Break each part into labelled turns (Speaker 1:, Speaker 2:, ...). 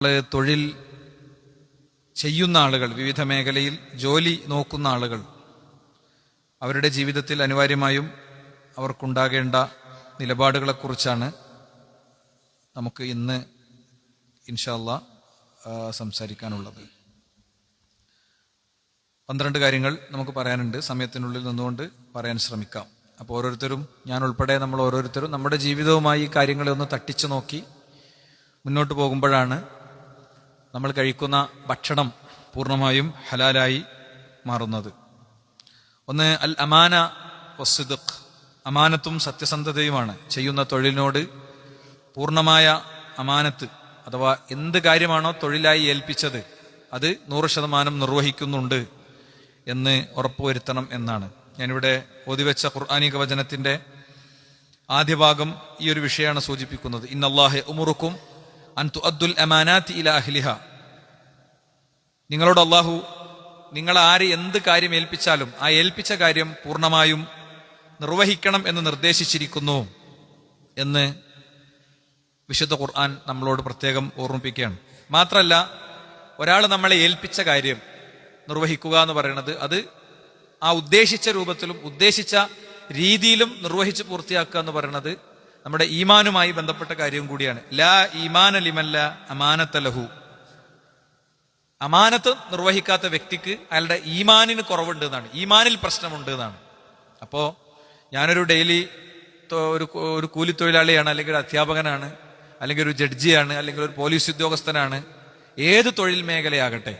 Speaker 1: തൊഴിൽ ചെയ്യുന്ന ആളുകൾ, വിവിധ മേഖലയിൽ ജോലി നോക്കുന്ന ആളുകൾ, അവരുടെ ജീവിതത്തിൽ അനിവാര്യമായും അവർക്കുണ്ടാകേണ്ട നിലപാടുകളെക്കുറിച്ചാണ് നമുക്ക് ഇന്ന് ഇൻഷാ അല്ലാഹ് സംസാരിക്കാനുള്ളത്. 12 കാര്യങ്ങൾ നമുക്ക് പറയാനുണ്ട്. സമയത്തിനുള്ളിൽ നിന്നുകൊണ്ട് പറയാൻ ശ്രമിക്കാം. അപ്പോൾ ഓരോരുത്തരും, ഞാൻ ഉൾപ്പെടെ നമ്മൾ ഓരോരുത്തരും നമ്മുടെ ജീവിതവുമായി ഈ കാര്യങ്ങളെ ഒന്ന് തട്ടിച്ചു നോക്കി മുന്നോട്ട് പോകുമ്പോഴാണ് നമ്മൾ കഴിക്കുന്ന ഭക്ഷണം പൂർണ്ണമായും ഹലാലായി മാറുന്നത്. ഒന്ന് അൽ അമാന വസ്സിദ്ഖ്, അമാനത്തും സത്യസന്ധതയുമാണ്. ചെയ്യുന്ന തൊഴിലിനോട് പൂർണ്ണമായ അമാനത്ത്, അഥവാ എന്ത് കാര്യമാണോ തൊഴിലായി ഏൽപ്പിച്ചത് അത് 100% നിർവഹിക്കുന്നുണ്ട് എന്ന് ഉറപ്പുവരുത്തണം എന്നാണ്. ഞാനിവിടെ ഓതിവെച്ച ഖുർആനിക വചനത്തിന്റെ ആദ്യ ഭാഗം ഈ ഒരു വിഷയമാണ് സൂചിപ്പിക്കുന്നത്. ഇന്നല്ലാഹ ഉമുറുക്കും അൻ തുഅദ്ദുൽ അമാനാത്തി ഇലാ അഹ്ലിഹ. നിങ്ങളോട് അല്ലാഹു നിങ്ങൾ ആര് എന്ത് കാര്യം ഏൽപ്പിച്ചാലും ആ ഏൽപ്പിച്ച കാര്യം പൂർണ്ണമായും നിർവഹിക്കണം എന്ന് നിർദ്ദേശിച്ചിരിക്കുന്നു എന്ന് വിശുദ്ധ ഖുർആൻ നമ്മളോട് പ്രത്യേകം ഓർമ്മിപ്പിക്കുകയാണ്. മാത്രമല്ല, ഒരാൾ നമ്മളെ ഏൽപ്പിച്ച കാര്യം നിർവഹിക്കുക എന്ന് പറയുന്നത് അത് ആ ഉദ്ദേശിച്ച രൂപത്തിലും ഉദ്ദേശിച്ച രീതിയിലും നിർവഹിച്ച് പൂർത്തിയാക്കുക എന്ന് പറയുന്നത് നമ്മുടെ ഈമാനുമായി ബന്ധപ്പെട്ട കാര്യം കൂടിയാണ്. ലാ ഈമാന ലിമല്ല അമാനത്ത ലഹു. അമാനത്ത് നിർവഹിക്കാത്ത വ്യക്തിക്ക് അയാളുടെ ഈമാനിന് കുറവുണ്ട് എന്നാണ്, ഈമാനിൽ പ്രശ്നമുണ്ട് എന്നാണ്. അപ്പോ ഞാനൊരു ഡെയിലി ഒരു കൂലി തൊഴിലാളിയാണ്, അല്ലെങ്കിൽ ഒരു അധ്യാപകനാണ്, അല്ലെങ്കിൽ ഒരു ജഡ്ജിയാണ്, അല്ലെങ്കിൽ ഒരു പോലീസ് ഉദ്യോഗസ്ഥനാണ്. ഏത് തൊഴിൽ മേഖലയാകട്ടെ,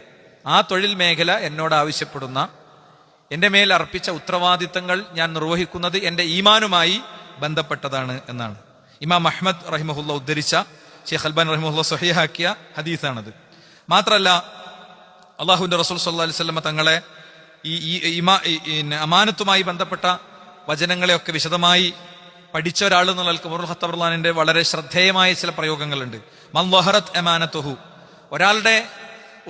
Speaker 1: ആ തൊഴിൽ മേഖല എന്നോട് ആവശ്യപ്പെടുന്ന, എന്റെ മേൽ അർപ്പിച്ച ഉത്തരവാദിത്തങ്ങൾ ഞാൻ നിർവഹിക്കുന്നത് എന്റെ ഈമാനുമായി ബന്ധപ്പെട്ടതാണ് എന്നാണ്. ഇമാം അഹ്മദ് റഹിമഹുല്ല ഉദ്ധരിച്ച, ഷെയ്ഖ് അൽബാനി റഹിമഹുല്ല സ്വഹീഹാക്കിയ ഹദീസാണത്. മാത്രമല്ല, അള്ളാഹുവിന്റെ റസൂൽ സല്ലല്ലാഹു അലൈഹി വസല്ലം തങ്ങളെ ഈ അമാനത്തുമായി ബന്ധപ്പെട്ട വചനങ്ങളെയൊക്കെ വിശദമായി പഠിച്ച ഒരാൾ എന്നുള്ള ഉമർ ഖത്താബ് റളിയല്ലാഹുവിന്റെ വളരെ ശ്രദ്ധേയമായ ചില പ്രയോഗങ്ങളുണ്ട്. മൻ വഹറത് അമാനത്തുഹു, ഒരാളുടെ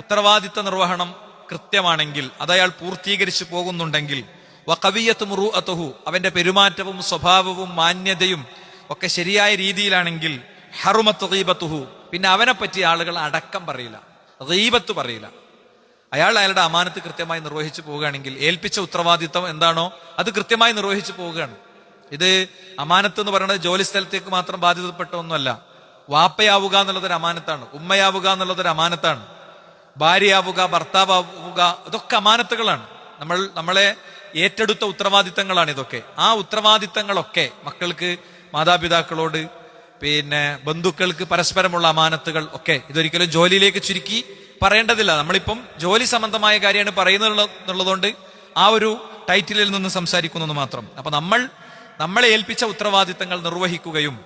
Speaker 1: ഉത്തരവാദിത്ത നിർവഹണം കൃത്യമാണെങ്കിൽ, അത് അയാൾ പൂർത്തീകരിച്ചു പോകുന്നുണ്ടെങ്കിൽ, വഖവിയത്ത് മുറൂഅത്തുഹു, അവന്റെ പെരുമാറ്റവും സ്വഭാവവും മാന്യതയും ഒക്കെ ശരിയായ രീതിയിലാണെങ്കിൽ, ഹറുമത്ത് ഗീബത്തുഹു, പിന്നെ അവനെ പറ്റി ആളുകൾ അടക്കം പറയില്ല, ഗീബത്ത് പറയില്ല. അയാളുടെ അമാനത്ത് കൃത്യമായി നിർവഹിച്ചു പോവുകയാണെങ്കിൽ, ഏൽപ്പിച്ച ഉത്തരവാദിത്തം എന്താണോ അത് കൃത്യമായി നിർവഹിച്ചു പോവുകയാണ്. ഇത് അമാനത്ത് എന്ന് പറയുന്നത് ജോലി സ്ഥലത്തേക്ക് മാത്രം ബാധ്യതപ്പെട്ട ഒന്നുമല്ല. വാപ്പയാവുക എന്നുള്ളതൊരു അമാനത്താണ്, ഉമ്മയാവുക എന്നുള്ളതൊരു അമാനത്താണ്, ഭാര്യയാവുക, ഭർത്താവുക, ഇതൊക്കെ അമാനത്തുകളാണ്. നമ്മളെ ഏറ്റെടുത്ത ഉത്തരവാദിത്തങ്ങളാണ് ഇതൊക്കെ. ആ ഉത്തരവാദിത്തങ്ങളൊക്കെ മക്കൾക്ക്, മാതാപിതാക്കളോട്, പിന്നെ ബന്ധുക്കൾക്ക് പരസ്പരമുള്ള അമാനത്തുകൾ ഒക്കെ, ഇതൊരിക്കലും ജോലിയിലേക്ക് ചുരുക്കി പറയേണ്ടതില്ല. നമ്മളിപ്പം ജോലി സംബന്ധമായ കാര്യമാണ് പറയുന്നത് എന്നുള്ളതുകൊണ്ട് ആ ഒരു ടൈറ്റിലിൽ നിന്ന് സംസാരിക്കുന്നു മാത്രം. അപ്പൊ നമ്മളെ ഏൽപ്പിച്ച ഉത്തരവാദിത്തങ്ങൾ നിർവഹിക്കുകയും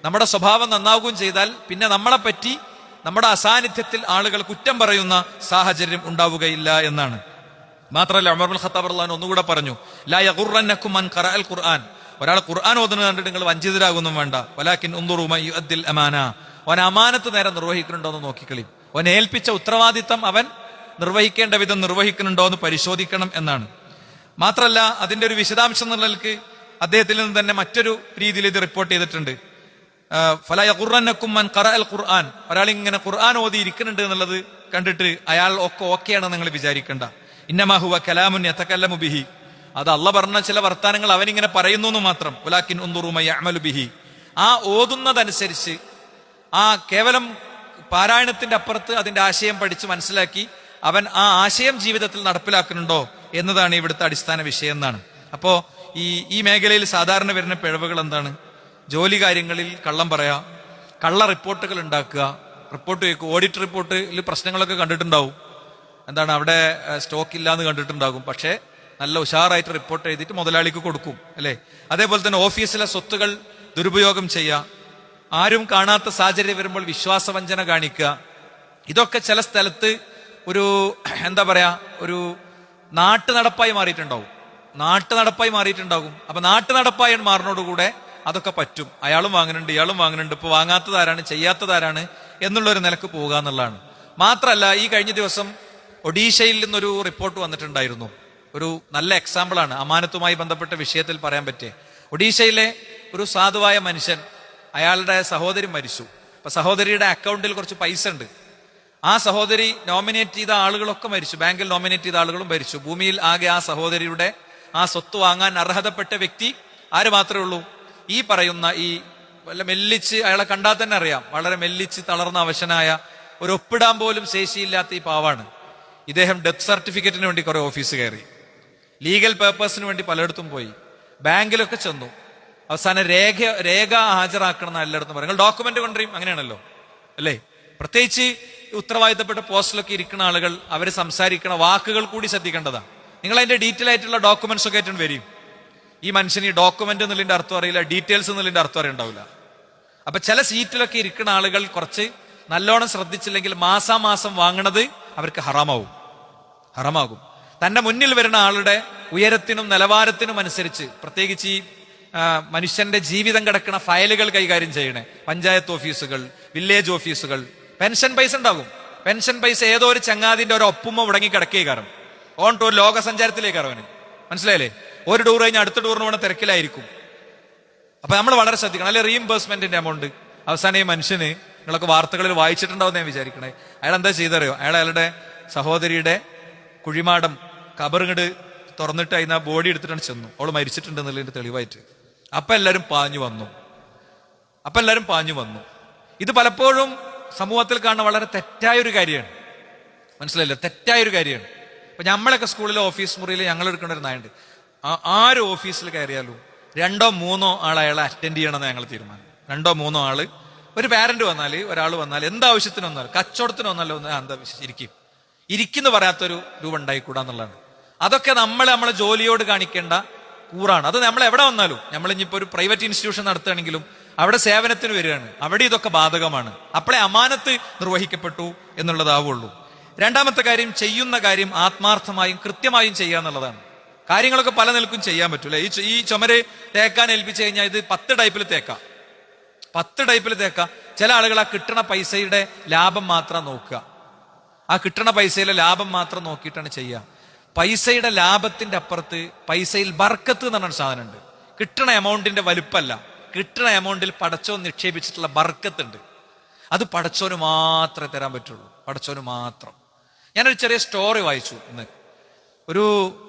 Speaker 1: നമ്മുടെ സ്വഭാവം നന്നാവുകയും ചെയ്താൽ പിന്നെ നമ്മളെപ്പറ്റി നമ്മുടെ അസാന്നിധ്യത്തിൽ ആളുകൾ കുറ്റം പറയുന്ന സാഹചര്യം ഉണ്ടാവുകയില്ല എന്നാണ്. മാത്രമല്ല, ഉമർ ഇബ്നുൽ ഖത്താബ് റളിയല്ലാഹു അൻഹു ഒന്നുകൂടെ പറഞ്ഞു, ലാ യഗുറന്നകും മൻ ഖറഅൽ ഖുർആൻ. ഒരാൾ ഖുർആൻ ഓതുന്നത് കണ്ടിട്ട് നിങ്ങൾ വഞ്ചിതരാകുന്നും വേണ്ട. വലാകിൻ ഉൻദുറു മൻ യുഅദ്ദിൽ അമാന. അവൻ അമാനത്ത് നേരെ നിർവഹിക്കുന്നുണ്ടോ എന്ന് നോക്കിക്കളി. അവൻ ഏൽപ്പിച്ച ഉത്തരവാദിത്തം അവൻ നിർവഹിക്കേണ്ട വിധം നിർവഹിക്കുന്നുണ്ടോ എന്ന് പരിശോധിക്കണം എന്നാണ്. മാത്രമല്ല, അതിന്റെ ഒരു വിശദാംശം എന്നുള്ള നിലക്ക് അദ്ദേഹത്തിൽ നിന്ന് തന്നെ മറ്റൊരു രീതിയിൽ ഇത് റിപ്പോർട്ട് ചെയ്തിട്ടുണ്ട്. ഫലാ യഗുറന്നകും മൻ ഖറഅൽ ഖുർആൻ. ഒരാൾ ഇങ്ങനെ ഖുർആൻ ഓതി ഇരിക്കുന്നുണ്ട് എന്നുള്ളത് കണ്ടിട്ട് അയാൾ ഒക്കെ ഓക്കെയാണ് നിങ്ങൾ വിചാരിക്കേണ്ട. ഇന്നമാ ഹുവ കലാമുൻ യതകല്ലമു ബിഹി. അത് അള്ളാഹ് പറഞ്ഞ ചില വർത്താനങ്ങൾ അവനിങ്ങനെ പറയുന്നു എന്ന് മാത്രം. വലാകിൻ ഉൻദുറു മൻ യഅമലു ബിഹി. ആ ഓതുന്നതനുസരിച്ച്, ആ കേവലം പാരായണത്തിന്റെ അപ്പുറത്ത് അതിന്റെ ആശയം പഠിച്ച് മനസ്സിലാക്കി അവൻ ആ ആശയം ജീവിതത്തിൽ നടപ്പിലാക്കുന്നുണ്ടോ എന്നതാണ് ഇവിടുത്തെ അടിസ്ഥാന വിഷയം എന്നാണ്. അപ്പോ ഈ മേഖലയിൽ സാധാരണ വരുന്ന പിഴവുകൾ എന്താണ്? ജോലി കാര്യങ്ങളിൽ കള്ളം പറയാ, കള്ള റിപ്പോർട്ടുകൾ ഉണ്ടാക്കുക, റിപ്പോർട്ട് വെക്കുക. ഓഡിറ്റ് റിപ്പോർട്ടിൽ പ്രശ്നങ്ങളൊക്കെ കണ്ടിട്ടുണ്ടാവും. എന്താണ്, അവിടെ സ്റ്റോക്ക് ഇല്ലാന്ന് കണ്ടിട്ടുണ്ടാകും. പക്ഷേ നല്ല ഉഷാറായിട്ട് റിപ്പോർട്ട് എഴുതിയിട്ട് മുതലാളിക്ക് കൊടുക്കും, അല്ലെ? അതേപോലെ തന്നെ ഓഫീസിലെ സ്വത്തുകൾ ദുരുപയോഗം ചെയ്യുക, ആരും കാണാത്ത സാഹചര്യം വരുമ്പോൾ വിശ്വാസവഞ്ചന കാണിക്കുക. ഇതൊക്കെ ചില സ്ഥലത്ത് ഒരു ഒരു നാട്ടുനടപ്പായി മാറിയിട്ടുണ്ടാവും. അപ്പൊ നാട്ടുനടപ്പായി മാറുന്നതോടുകൂടെ അതൊക്കെ പറ്റും. അയാളും വാങ്ങുന്നുണ്ട്, ഇയാളും വാങ്ങുന്നുണ്ട്, ഇപ്പൊ വാങ്ങാത്തതാരാണ്, ചെയ്യാത്തതാരാണ് എന്നുള്ളൊരു നിലക്ക് പോവുക എന്നുള്ളതാണ്. മാത്രമല്ല, ഈ കഴിഞ്ഞ ദിവസം ഒഡീഷയിൽ നിന്നൊരു റിപ്പോർട്ട് വന്നിട്ടുണ്ടായിരുന്നു. ഒരു നല്ല എക്സാമ്പിളാണ് അമാനത്തുമായി ബന്ധപ്പെട്ട വിഷയത്തിൽ പറയാൻ പറ്റിയ. ഒഡീഷയിലെ ഒരു സാധുവായ മനുഷ്യൻ, അയാളുടെ സഹോദരി മരിച്ചു. അപ്പൊ സഹോദരിയുടെ അക്കൗണ്ടിൽ കുറച്ച് പൈസ ഉണ്ട്. ആ സഹോദരി നോമിനേറ്റ് ചെയ്ത ആളുകളൊക്കെ മരിച്ചു, ബാങ്കിൽ നോമിനേറ്റ് ചെയ്ത ആളുകളും മരിച്ചു. ഭൂമിയിൽ ആകെ ആ സഹോദരിയുടെ ആ സ്വത്ത് വാങ്ങാൻ അർഹതപ്പെട്ട വ്യക്തി ആര് മാത്രമേ ഉള്ളൂ? ഈ പറയുന്ന ഈ വല്ല മെല്ലിച്ച്, അയാളെ കണ്ടാൽ തന്നെ അറിയാം, വളരെ മെല്ലിച്ച് തളർന്ന അവശനായ, ഒരു ഒപ്പിടാൻ പോലും ശേഷിയില്ലാത്ത ഈ പാവാണ്. ഇദ്ദേഹം ഡെത്ത് സർട്ടിഫിക്കറ്റിന് വേണ്ടി കുറെ ഓഫീസ് കയറി, ലീഗൽ പേപ്പേഴ്സിന് വേണ്ടി പലയിടത്തും പോയി, ബാങ്കിലൊക്കെ ചെന്നു. അവസാനം രേഖ ഹാജരാക്കണം എന്ന് എല്ലായിടത്തും പറയും. നിങ്ങൾ ഡോക്യുമെന്റ് കൊണ്ടുവരും, അങ്ങനെയാണല്ലോ അല്ലേ? പ്രത്യേകിച്ച് ഉത്തരവാദിത്തപ്പെട്ട പോസ്റ്റിലൊക്കെ ഇരിക്കുന്ന ആളുകൾ അവർ സംസാരിക്കണ വാക്കുകൾ കൂടി ശ്രദ്ധിക്കേണ്ടതാണ്. നിങ്ങൾ അതിന്റെ ഡീറ്റെയിൽ ആയിട്ടുള്ള ഡോക്യുമെന്റ്സ് ഒക്കെ ആയിട്ട് വരും. ഈ മനുഷ്യന് ഈ ഡോക്യുമെന്റ് എന്നുള്ളതിന്റെ അർത്ഥം അറിയില്ല, ഡീറ്റെയിൽസ് എന്നുള്ളതിന്റെ അർത്ഥം അറിയണ്ടാവില്ല. അപ്പൊ ചില സീറ്റിലൊക്കെ ഇരിക്കുന്ന ആളുകൾ കുറച്ച് നല്ലോണം ശ്രദ്ധിച്ചില്ലെങ്കിൽ മാസാമാസം വാങ്ങണത് അവർക്ക് ഹറാമാകും. തന്റെ മുന്നിൽ വരുന്ന ആളുടെ ഉയരത്തിനും നിലവാരത്തിനും അനുസരിച്ച്, പ്രത്യേകിച്ച് ഈ മനുഷ്യന്റെ ജീവിതം കിടക്കുന്ന ഫയലുകൾ കൈകാര്യം ചെയ്യണേ പഞ്ചായത്ത് ഓഫീസുകൾ, വില്ലേജ് ഓഫീസുകൾ, പെൻഷൻ പൈസ ഉണ്ടാകും. പെൻഷൻ പൈസ ഏതോ ഒരു ചങ്ങാതിന്റെ ഒരു ഒപ്പുമ്മ മുടങ്ങി കിടക്കേ കാരണം ഓൺ ടൂർ ലോക സഞ്ചാരത്തിലേക്കാണ് അവന്. മനസ്സിലായില്ലേ? ഒരു ടൂർ കഴിഞ്ഞ് അടുത്ത ടൂറിന് വേണം തിരക്കിലായിരിക്കും. അപ്പൊ നമ്മൾ വളരെ ശ്രദ്ധിക്കണം. അല്ലെ റീഇംബേഴ്സ്മെന്റിന്റെ എമൗണ്ട് അവസാനം ഈ മനുഷ്യന്, നിങ്ങളൊക്കെ വാർത്തകളിൽ വായിച്ചിട്ടുണ്ടാവും ഞാൻ വിചാരിക്കണേ, അയാൾ എന്താ ചെയ്തറിയോ? അയാളുടെ സഹോദരിയുടെ കുഴിമാടം കബറിങ്ങട് തുറന്നിട്ട് അതിന് ആ ബോഡി എടുത്തിട്ടാണ് ചെന്നു. അവള് മരിച്ചിട്ടുണ്ട് എന്നുള്ളതിന്റെ തെളിവായിട്ട്. അപ്പൊ എല്ലാരും പാഞ്ഞു വന്നു. ഇത് പലപ്പോഴും സമൂഹത്തിൽ കാണുന്ന വളരെ തെറ്റായൊരു കാര്യമാണ്. മനസ്സിലായില്ല? തെറ്റായൊരു കാര്യമാണ്. ഇപ്പൊ നമ്മളൊക്കെ സ്കൂളിലെ ഓഫീസ് മുറിയിൽ ഞങ്ങൾ എടുക്കേണ്ട ഒരു നയമുണ്ട്. ആര് ഓഫീസിൽ കയറിയാലും 2-3 ആൾ അയാളെ അറ്റൻഡ് ചെയ്യണമെന്ന് ഞങ്ങൾ തീരുമാനം. 2-3 ആള്, ഒരു പാരന്റ് വന്നാല്, ഒരാൾ വന്നാൽ, എന്താവശ്യത്തിന് വന്നാലും, കച്ചവടത്തിന് വന്നാലോ എന്താ ഇരിക്കുന്നു പറയാത്തൊരു രൂപം ഉണ്ടായിക്കൂടാന്നുള്ളതാണ്. അതൊക്കെ നമ്മളെ ജോലിയോട് കാണിക്കേണ്ട കൂറാണ്. അത് നമ്മൾ എവിടെ വന്നാലും, നമ്മളിപ്പോ ഒരു പ്രൈവറ്റ് ഇൻസ്റ്റിറ്റ്യൂഷൻ നടത്തുകയാണെങ്കിലും അവിടെ സേവനത്തിന് വരികയാണ്, അവിടെ ഇതൊക്കെ ബാധകമാണ്. അപ്പോഴേ അമാനത്ത് നിർവഹിക്കപ്പെട്ടു എന്നുള്ളതാവുള്ളൂ. രണ്ടാമത്തെ കാര്യം, ചെയ്യുന്ന കാര്യം ആത്മാർത്ഥമായും കൃത്യമായും ചെയ്യുക എന്നുള്ളതാണ്. കാര്യങ്ങളൊക്കെ പല നിലക്കും ചെയ്യാൻ പറ്റൂല. ഈ ചുമര് തേക്കാൻ ഏൽപ്പിച്ചു കഴിഞ്ഞാൽ ഇത് 10 ടൈപ്പിൽ തേക്കാം. ചില ആളുകൾ ആ കിട്ടണ പൈസയുടെ ലാഭം മാത്രം നോക്കുക. ആ കിട്ടണ പൈസയിലെ ലാഭം മാത്രം നോക്കിയിട്ടാണ് ചെയ്യുക. പൈസയുടെ ലാഭത്തിന്റെ അപ്പുറത്ത് പൈസയിൽ ബർക്കത്ത് എന്ന് പറഞ്ഞൊരു സാധനമുണ്ട്. കിട്ടണ എമൗണ്ടിന്റെ വലുപ്പല്ല, കിട്ടണ എമൗണ്ടിൽ പടച്ചോൻ നിക്ഷേപിച്ചിട്ടുള്ള ബർക്കത്തുണ്ട്. അത് പടച്ചോന് മാത്രമേ തരാൻ പറ്റുള്ളൂ, പടച്ചോന് മാത്രം. ഞാനൊരു ചെറിയ സ്റ്റോറി വായിച്ചു ഇന്ന്. ഒരു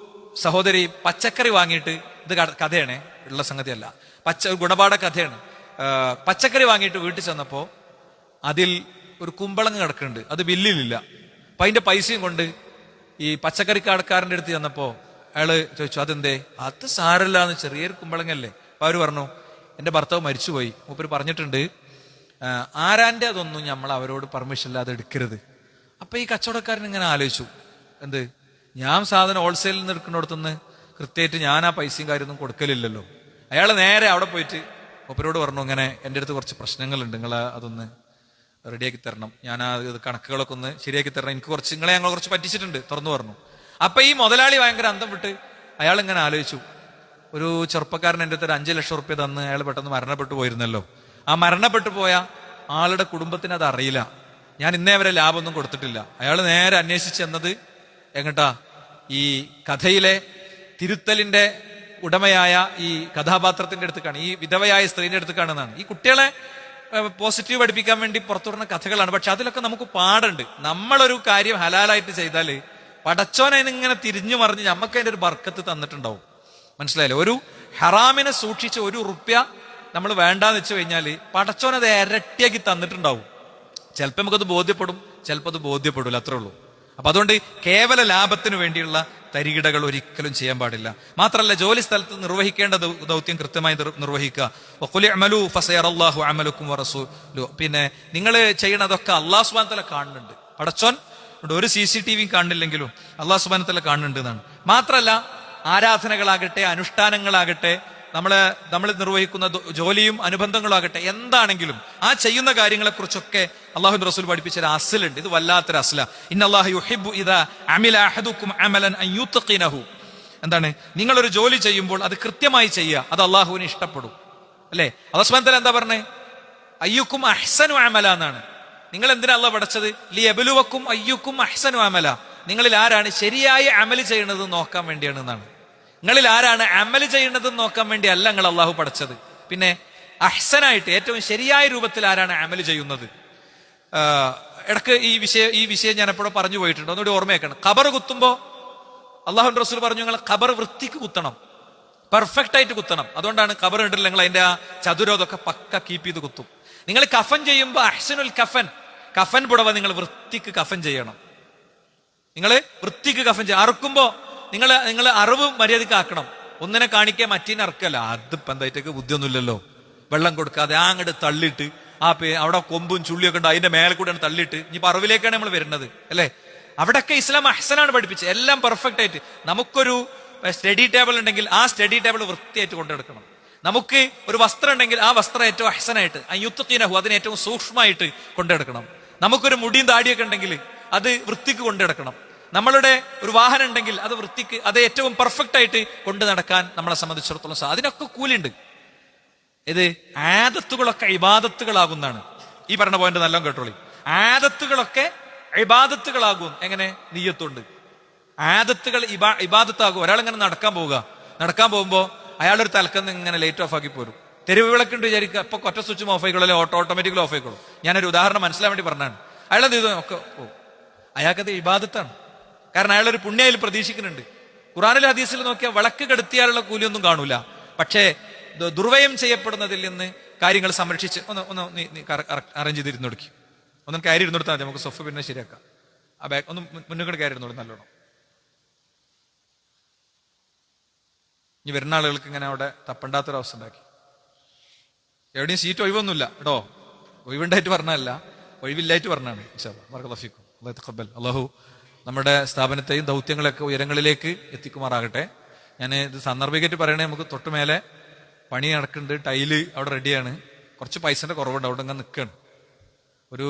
Speaker 1: സഹോദരി പച്ചക്കറി വാങ്ങിയിട്ട്, ഇത് കഥയാണ്, ഉള്ള സംഗതിയല്ല, ഗുണപാഠ കഥയാണ്. പച്ചക്കറി വാങ്ങിയിട്ട് വീട്ടിൽ ചെന്നപ്പോ അതിൽ ഒരു കുമ്പളങ്ങ കിടക്കുന്നുണ്ട്, അത് ബില്ലിലില്ല. അപ്പൊ അതിന്റെ പൈസയും കൊണ്ട് ഈ പച്ചക്കറി കടക്കാരന്റെ അടുത്ത് ചെന്നപ്പോ അയാള് ചോദിച്ചു, അതെന്തേ? അത് സാരമില്ലാന്ന്, ചെറിയൊരു കുമ്പളങ്ങല്ലേ. അപ്പൊ അവര് പറഞ്ഞു, എന്റെ ഭർത്താവ് മരിച്ചുപോയി, മൂപ്പര് പറഞ്ഞിട്ടുണ്ട് ആരാന്റെ അതൊന്നും നമ്മൾ അവരോട് പെർമിഷൻ ഇല്ലാതെ എടുക്കരുത്. അപ്പൊ ഈ കച്ചവടക്കാരൻ ഇങ്ങനെ ആലോചിച്ചു, എന്ത്, ഞാൻ സാധനം ഹോൾസെയിലിൽ നിന്ന് എടുക്കുന്നിടത്തുനിന്ന് കൃത്യമായിട്ട് ഞാൻ ആ പൈസയും കാര്യമൊന്നും കൊടുക്കലില്ലല്ലോ. അയാൾ നേരെ അവിടെ പോയിട്ട് മൂപ്പരോട് പറഞ്ഞു, ഇങ്ങനെ എൻ്റെ അടുത്ത് കുറച്ച് പ്രശ്നങ്ങളുണ്ട്, നിങ്ങൾ അതൊന്ന് റെഡിയാക്കി തരണം, ഞാൻ ആ കണക്കുകളൊക്കെ ഒന്ന് ശരിയാക്കി തരണം, എനിക്ക് കുറച്ച്, ഞങ്ങൾ കുറച്ച് പറ്റിച്ചിട്ടുണ്ട്, തുറന്നു പറഞ്ഞു. അപ്പൊ ഈ മുതലാളി ഭയങ്കര അന്തം വിട്ട് അയാൾ ഇങ്ങനെ ആലോചിച്ചു, ഒരു ചെറുപ്പക്കാരൻ എൻ്റെ അടുത്ത് 5 ലക്ഷം റുപ്യ തന്ന് അയാൾ പെട്ടെന്ന് മരണപ്പെട്ടു പോയിരുന്നല്ലോ. ആ മരണപ്പെട്ടു പോയ ആളുടെ കുടുംബത്തിന് അത് അറിയില്ല, ഞാൻ ഇന്നേ വരെ ലാഭമൊന്നും കൊടുത്തിട്ടില്ല. അയാൾ നേരെ അന്വേഷിച്ച് എന്നത് എങ്ങട്ടാ? ഈ കഥയിലെ തിരുത്തലിന്റെ ഉടമയായ ഈ കഥാപാത്രത്തിന്റെ അടുത്തേക്കാണ്, ഈ വിധവയായ സ്ത്രീന്റെ അടുത്തേക്കാണെന്നാണ്. ഈ കുട്ടികളെ പോസിറ്റീവ് പഠിപ്പിക്കാൻ വേണ്ടി പുറത്തുവിടുന്ന കഥകളാണ്. പക്ഷെ അതിലൊക്കെ നമുക്ക് പാടുണ്ട്. നമ്മളൊരു കാര്യം ഹലാലായിട്ട് ചെയ്താല് പടച്ചോനെ ഇങ്ങനെ തിരിഞ്ഞു മറിഞ്ഞ് നമുക്ക് അതിന്റെ ഒരു ബർക്കത്ത് തന്നിട്ടുണ്ടാവും. മനസ്സിലായില്ലേ? ഒരു ഹറാമിനെ സൂക്ഷിച്ച് 1 റുപ്യ നമ്മൾ വേണ്ടാന്ന് വെച്ച് കഴിഞ്ഞാല് പടച്ചോനത് ഇരട്ടിയാക്കി തന്നിട്ടുണ്ടാവും. ചിലപ്പോൾ നമുക്കത് ബോധ്യപ്പെടും, ചിലപ്പോൾ അത് ബോധ്യപ്പെടില്ല, അത്രേ ഉള്ളൂ. അപ്പൊ അതുകൊണ്ട് കേവല ലാഭത്തിന് വേണ്ടിയുള്ള തരികിടകൾ ഒരിക്കലും ചെയ്യാൻ പാടില്ല. മാത്രമല്ല, ജോലി സ്ഥലത്ത് നിർവഹിക്കേണ്ട ദൗത്യം കൃത്യമായി നിർവഹിക്കുക. പിന്നെ നിങ്ങൾ ചെയ്യണതൊക്കെ അള്ളാഹു സുബ്ഹാനഹു വ തആല കാണുന്നുണ്ട്. പടച്ചോൻ ഒരു CCTV കാണുന്നില്ലെങ്കിലും അള്ളാഹു സുബ്ഹാനഹു വ തആല കാണുന്നുണ്ട് എന്നാണ്. മാത്രമല്ല, ആരാധനകളാകട്ടെ, അനുഷ്ഠാനങ്ങളാകട്ടെ, നമ്മൾ നിർവഹിക്കുന്ന ജോലിയും അനുബന്ധങ്ങളാകട്ടെ, എന്താണെങ്കിലും ആ ചെയ്യുന്ന കാര്യങ്ങളെ കുറിച്ചൊക്കെ അള്ളാഹുവിന്റെ റസൂൽ പഠിപ്പിച്ച അസ്ലുണ്ട്. ഇത് വല്ലാത്തൊരു അസ്ല. ഇന്നല്ലാഹു യുഹിബ്ബു ഇദാ അമില അഹദുക്കും അമലൻ അൻ യുത്ഖിനഹു. എന്താണ്? നിങ്ങളൊരു ജോലി ചെയ്യുമ്പോൾ അത് കൃത്യമായി ചെയ്യുക, അത് അള്ളാഹുവിന് ഇഷ്ടപ്പെടും. അല്ലേ? അല്ലാഹു സുബ്ഹാനഹു വ തആല എന്താ പറഞ്ഞേ? അയ്യുക്കും അഹ്സനു അമല എന്നാണ്. നിങ്ങൾ എന്തിനാ അള്ളാഹ് പഠിച്ചത്? ലിയബ്ലുവക്കും അയ്യുക്കും അഹ്സനു അമല. നിങ്ങളിൽ ആരാണ് ശരിയായ അമല് ചെയ്യുന്നത് നോക്കാൻ വേണ്ടിയാണ് എന്നാണ്. നിങ്ങളിൽ ആരാണ് അമല് ചെയ്യുന്നത് നോക്കാൻ വേണ്ടി അല്ല നിങ്ങൾ അള്ളാഹു പഠിച്ചത്. പിന്നെ അഹ്സനായിട്ട് ഏറ്റവും ശരിയായ രൂപത്തിൽ ആരാണ് അമല് ചെയ്യുന്നത് ഇടക്ക് ഈ വിഷയം ഞാൻ എപ്പോഴും പറഞ്ഞു പോയിട്ടുണ്ട്, ഒന്നുകൂടി ഓർമ്മയാക്കണം. ഖബർ കുത്തുമ്പോ അള്ളാഹുവിന്റെ റസൂൽ പറഞ്ഞു, നിങ്ങൾ ഖബർ വൃത്തിക്ക് കുത്തണം, പെർഫെക്റ്റ് ആയിട്ട് കുത്തണം. അതുകൊണ്ടാണ് ഖബർ ഉണ്ടല്ലോ, നിങ്ങൾ അതിന്റെ ആ ചതുരതൊക്കെ പക്ക കീപ്പ് ചെയ്ത് കുത്തും. നിങ്ങൾ കഫൻ ചെയ്യുമ്പോ അഹ്സനുൽ കഫൻ പുടവ നിങ്ങൾ വൃത്തിക്ക് കഫൻ ചെയ്യണം. നിങ്ങൾ വൃത്തിക്ക് കഫൻ ചെയ്യണം. അറുക്കുമ്പോ നിങ്ങൾ അറിവ് മര്യാദക്ക് ആക്കണം. ഒന്നിനെ കാണിക്കാൻ മറ്റീനെ അറക്കല്ല. അതിപ്പോ എന്തായിട്ടൊക്കെ ബുദ്ധിയൊന്നുമില്ലല്ലോ. വെള്ളം കൊടുക്കാതെ അങ്ങോട്ട് തള്ളിയിട്ട് അവിടെ കൊമ്പും ചുള്ളിയൊക്കെ ഉണ്ട്, അതിന്റെ മേലെ കൂടെയാണ് തള്ളിയിട്ട്. ഇനിയിപ്പോ അറിവിലേക്കാണ് നമ്മൾ വരുന്നത് അല്ലേ? അവിടെയൊക്കെ ഇസ്ലാം അഹ്സനാണ് പഠിപ്പിച്ചത്, എല്ലാം പെർഫെക്റ്റ് ആയിട്ട്. നമുക്കൊരു സ്റ്റഡി ടേബിൾ ഉണ്ടെങ്കിൽ ആ സ്റ്റഡി ടേബിൾ വൃത്തിയായിട്ട് കൊണ്ടെടുക്കണം. നമുക്ക് ഒരു വസ്ത്രം ഉണ്ടെങ്കിൽ ആ വസ്ത്രം ഏറ്റവും അഹ്സനായിട്ട് അയ്യുത്തീനഹു, അതിനെ ഏറ്റവും സൂക്ഷ്മമായിട്ട് കൊണ്ടെടുക്കണം. നമുക്കൊരു മുടിയും താടിയൊക്കെ ഉണ്ടെങ്കിൽ അത് വൃത്തിക്ക് കൊണ്ടെടുക്കണം. നമ്മളുടെ ഒരു വാഹനം ഉണ്ടെങ്കിൽ അത് വൃത്തിക്ക്, അത് ഏറ്റവും പെർഫെക്റ്റ് ആയിട്ട് കൊണ്ടു നടക്കാൻ നമ്മളെ സംബന്ധിച്ചിടത്തോളം അതിനൊക്കെ കൂലിയുണ്ട്. ഇത് ആദത്തുകളൊക്കെ ഇബാദത്തുകളാകുന്നതാണ്. ഈ പറഞ്ഞ പോയിന്റ് നല്ലോണം കേട്ടോളി. ആദത്തുകളൊക്കെ ഇബാദത്തുകളാകും. എങ്ങനെ? നിയ്യത്തുണ്ട്. ആദത്തുകൾ ഇബാദത്താകും. ഒരാളിങ്ങനെ നടക്കാൻ പോകുമ്പോ അയാളൊരു തലക്കന്ന് ഇങ്ങനെ ലൈറ്റ് ഓഫ് ആക്കി പോരും. തെരുവ് വിളക്കുണ്ട് വിചാരിക്കുക, അപ്പൊ ഒറ്റ സ്വിച്ച് ഓഫ് ആയിക്കോളൂ, ഓട്ടോമാറ്റിക്കലി ഓഫ് ആയിക്കോളൂ. ഞാനൊരു ഉദാഹരണം മനസ്സിലാൻ വേണ്ടി പറഞ്ഞാണ്. അയാളെന്ത് ചെയ്തു ഒക്കെ അയാൾക്കത് ഇബാദത്താണ്. കാരണം അയാളൊരു പുണ്യയിൽ പ്രതീക്ഷിക്കുന്നുണ്ട്. ഖുറാനിലെ ഹദീസിൽ നോക്കിയാൽ വിളക്ക് കെടുത്തിയാലുള്ള കൂലിയൊന്നും കാണൂല. പക്ഷേ ദുർവ്യയം ചെയ്യപ്പെടുന്നതിൽ നിന്ന് കാര്യങ്ങൾ സംരക്ഷിച്ച് ഒന്ന് അറേഞ്ച് ചെയ്തിരുന്നു കൊടുക്കും. ഒന്നും കയറി ഇരുന്നെടുത്താൽ മതി, നമുക്ക് സൊഫ് പിന്നെ ശരിയാക്കാം. ആ ബാഗ് ഒന്ന് മുന്നോട്ട് കയറി ഇരുന്നോളൂ നല്ലോണം. ഇനി വരുന്ന ആളുകൾക്ക് ഇങ്ങനെ അവിടെ തപ്പണ്ടാത്തൊരവസ്ഥ ഉണ്ടാക്കി. എവിടെയും സീറ്റ് ഒഴിവൊന്നുമില്ല കേട്ടോ. ഒഴിവുണ്ടായിട്ട് പറഞ്ഞല്ല, ഒഴിവില്ലായിട്ട് പറഞ്ഞാണ്. അള്ളാഹു നമ്മുടെ സ്ഥാപനത്തെയും ദൗത്യങ്ങളെയൊക്കെ ഉയരങ്ങളിലേക്ക് എത്തിക്കുമാറാകട്ടെ. ഞാൻ ഇത് സാന്ദർഭികമായിട്ട് പറയണേ, നമുക്ക് തൊട്ടുമേലെ പണി നടക്കുന്നുണ്ട്, ടൈല് അവിടെ റെഡിയാണ്. കുറച്ച് പൈസന്റെ കുറവുണ്ട്, അവിടെ ഇങ്ങനെ നിൽക്കുകയാണ്. ഒരു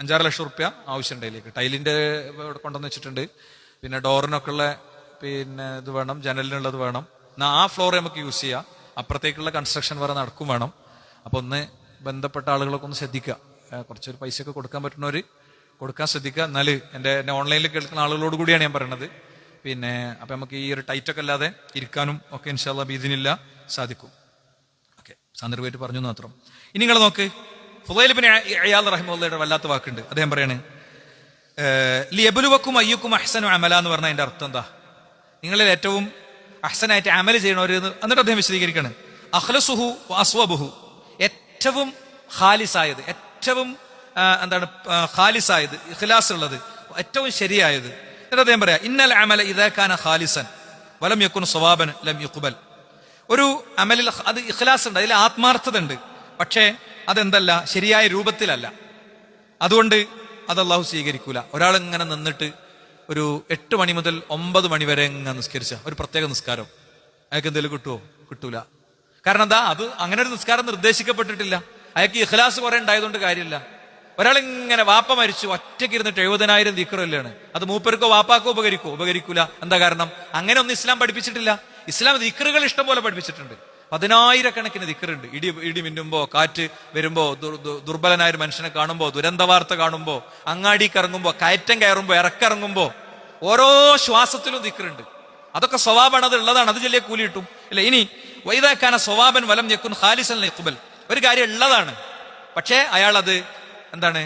Speaker 1: 5-6 ലക്ഷം റുപ്യ ആവശ്യമുണ്ട് അതിലേക്ക്. ടൈലിന്റെ കൊണ്ടുവന്ന് വെച്ചിട്ടുണ്ട്. പിന്നെ ഡോറിനൊക്കെ ഉള്ള പിന്നെ ഇത് വേണം, ജനലിനുള്ളത് വേണം. ആ ഫ്ലോർ നമുക്ക് യൂസ് ചെയ്യാം. അപ്പുറത്തേക്കുള്ള കൺസ്ട്രക്ഷൻ വേറെ നടക്കും വേണം. അപ്പൊ ഒന്ന് ബന്ധപ്പെട്ട ആളുകളൊക്കെ ഒന്ന് ശ്രദ്ധിക്കുക. കുറച്ചൊരു പൈസയൊക്കെ കൊടുക്കാൻ പറ്റുന്നവര് കൊടുക്കാൻ ശ്രദ്ധിക്കുക. എന്നാല് എന്നെ ഓൺലൈനിൽ കേൾക്കുന്ന ആളുകളോട് കൂടിയാണ് ഞാൻ പറയുന്നത്. പിന്നെ അപ്പൊ നമുക്ക് ഈ ഒരു ടൈറ്റൊക്കെ അല്ലാതെ ഇരിക്കാനും ഒക്കെ ഇൻഷാ അല്ലാഹ് ബിഇദ്നില്ല സാധിക്കും. ഓക്കെ, സാന്ദർഭമായിട്ട് പറഞ്ഞു മാത്രം. ഇനി നിങ്ങൾ നോക്ക്, ഫുളൈൽ ഇബ്നു ഇയാദ് റഹിമഹുള്ളാഹിയുടെ വല്ലാത്ത വാക്കുണ്ട്. അദ്ദേഹം പറയാണ്, ലിയബ്ലുവക്കും അയ്യുക്കും അഹ്സനു അമല എന്ന് പറഞ്ഞാൽ അതിന്റെ അർത്ഥം എന്താ? നിങ്ങളിൽ ഏറ്റവും അഹ്സനായിട്ട് അമൽ ചെയ്യണവര്. എന്നിട്ട് അദ്ദേഹം വിശദീകരിക്കാണ്, അഖ്ലസുഹു വഅസ്വബുഹു, ഏറ്റവും ഖാലിസായത്, ഏറ്റവും ഖാലിസായത്, ഇഖ്ലാസ് ഉള്ളത്, ഏറ്റവും ശരിയായത്. എന്നിട്ട് അദ്ദേഹം പറയാം, ഇന്നൽ അമല ഇദാ കാന ഖാലിസൻ വലം യകുൻ സവാബൻ ലം യുഖ്ബൽ. ഒരു അമലിൽ അത് ഇഖ്ലാസ് ഉണ്ട്, അതിൽ ആത്മാർത്ഥത ഉണ്ട്, പക്ഷേ അതെന്തല്ല, ശരിയായ രൂപത്തിലല്ല. അതുകൊണ്ട് അത് അള്ളാഹു സ്വീകരിക്കൂല. ഒരാളിങ്ങനെ നിന്നിട്ട് ഒരു 8 മണി മുതൽ 9 മണി വരെ ഇങ്ങനെ നിസ്കരിച്ച ഒരു പ്രത്യേക നിസ്കാരം, അയാൾക്ക് എന്തെങ്കിലും കിട്ടുമോ? കിട്ടൂല. കാരണം എന്താ? അത് അങ്ങനെ ഒരു നിസ്കാരം നിർദ്ദേശിക്കപ്പെട്ടിട്ടില്ല. അയാൾക്ക് ഇഖ്ലാസ് കുറെ ഉണ്ടായതുകൊണ്ട് കാര്യമില്ല. ഒരാളിങ്ങനെ വാപ്പ മരിച്ചു ഒറ്റയ്ക്ക് ഇരുന്നിട്ട് 70,000 ദിക്റല്ലാണ്, അത് മൂപ്പർക്കോ വാപ്പാക്കോ ഉപകരിക്കൂല. എന്താ കാരണം? അങ്ങനെ ഒന്നും ഇസ്ലാം പഠിപ്പിച്ചിട്ടില്ല. ഇസ്ലാം ദിക്റുകൾ ഇഷ്ടം പോലെ പഠിപ്പിച്ചിട്ടുണ്ട്. 10,000 ദിക്റുണ്ട്. ഇടി മിന്നുമ്പോ, കാറ്റ് വരുമ്പോ, ദുർബലനായ ഒരു മനുഷ്യനെ കാണുമ്പോ, ദുരന്ത വാർത്ത കാണുമ്പോ, അങ്ങാടിക്ക് ഇറങ്ങുമ്പോ, കയറ്റം കയറുമ്പോ, ഇറക്കിറങ്ങുമ്പോ, ഓരോ ശ്വാസത്തിലും ദിക്റുണ്ട്. അതൊക്കെ സ്വവാബാണ്, അത് ഉള്ളതാണ്, അത് ചെല്ലിയ കൂലി കിട്ടും അല്ലെ? ഇനി വൈദാക്കാന സ്വവാബൻ വലം യകുൻ ഖാലിസൻ ലിഖ്ബൽ, ഒരു കാര്യം ഉള്ളതാണ്, പക്ഷേ അയാൾ അത് എന്താണ്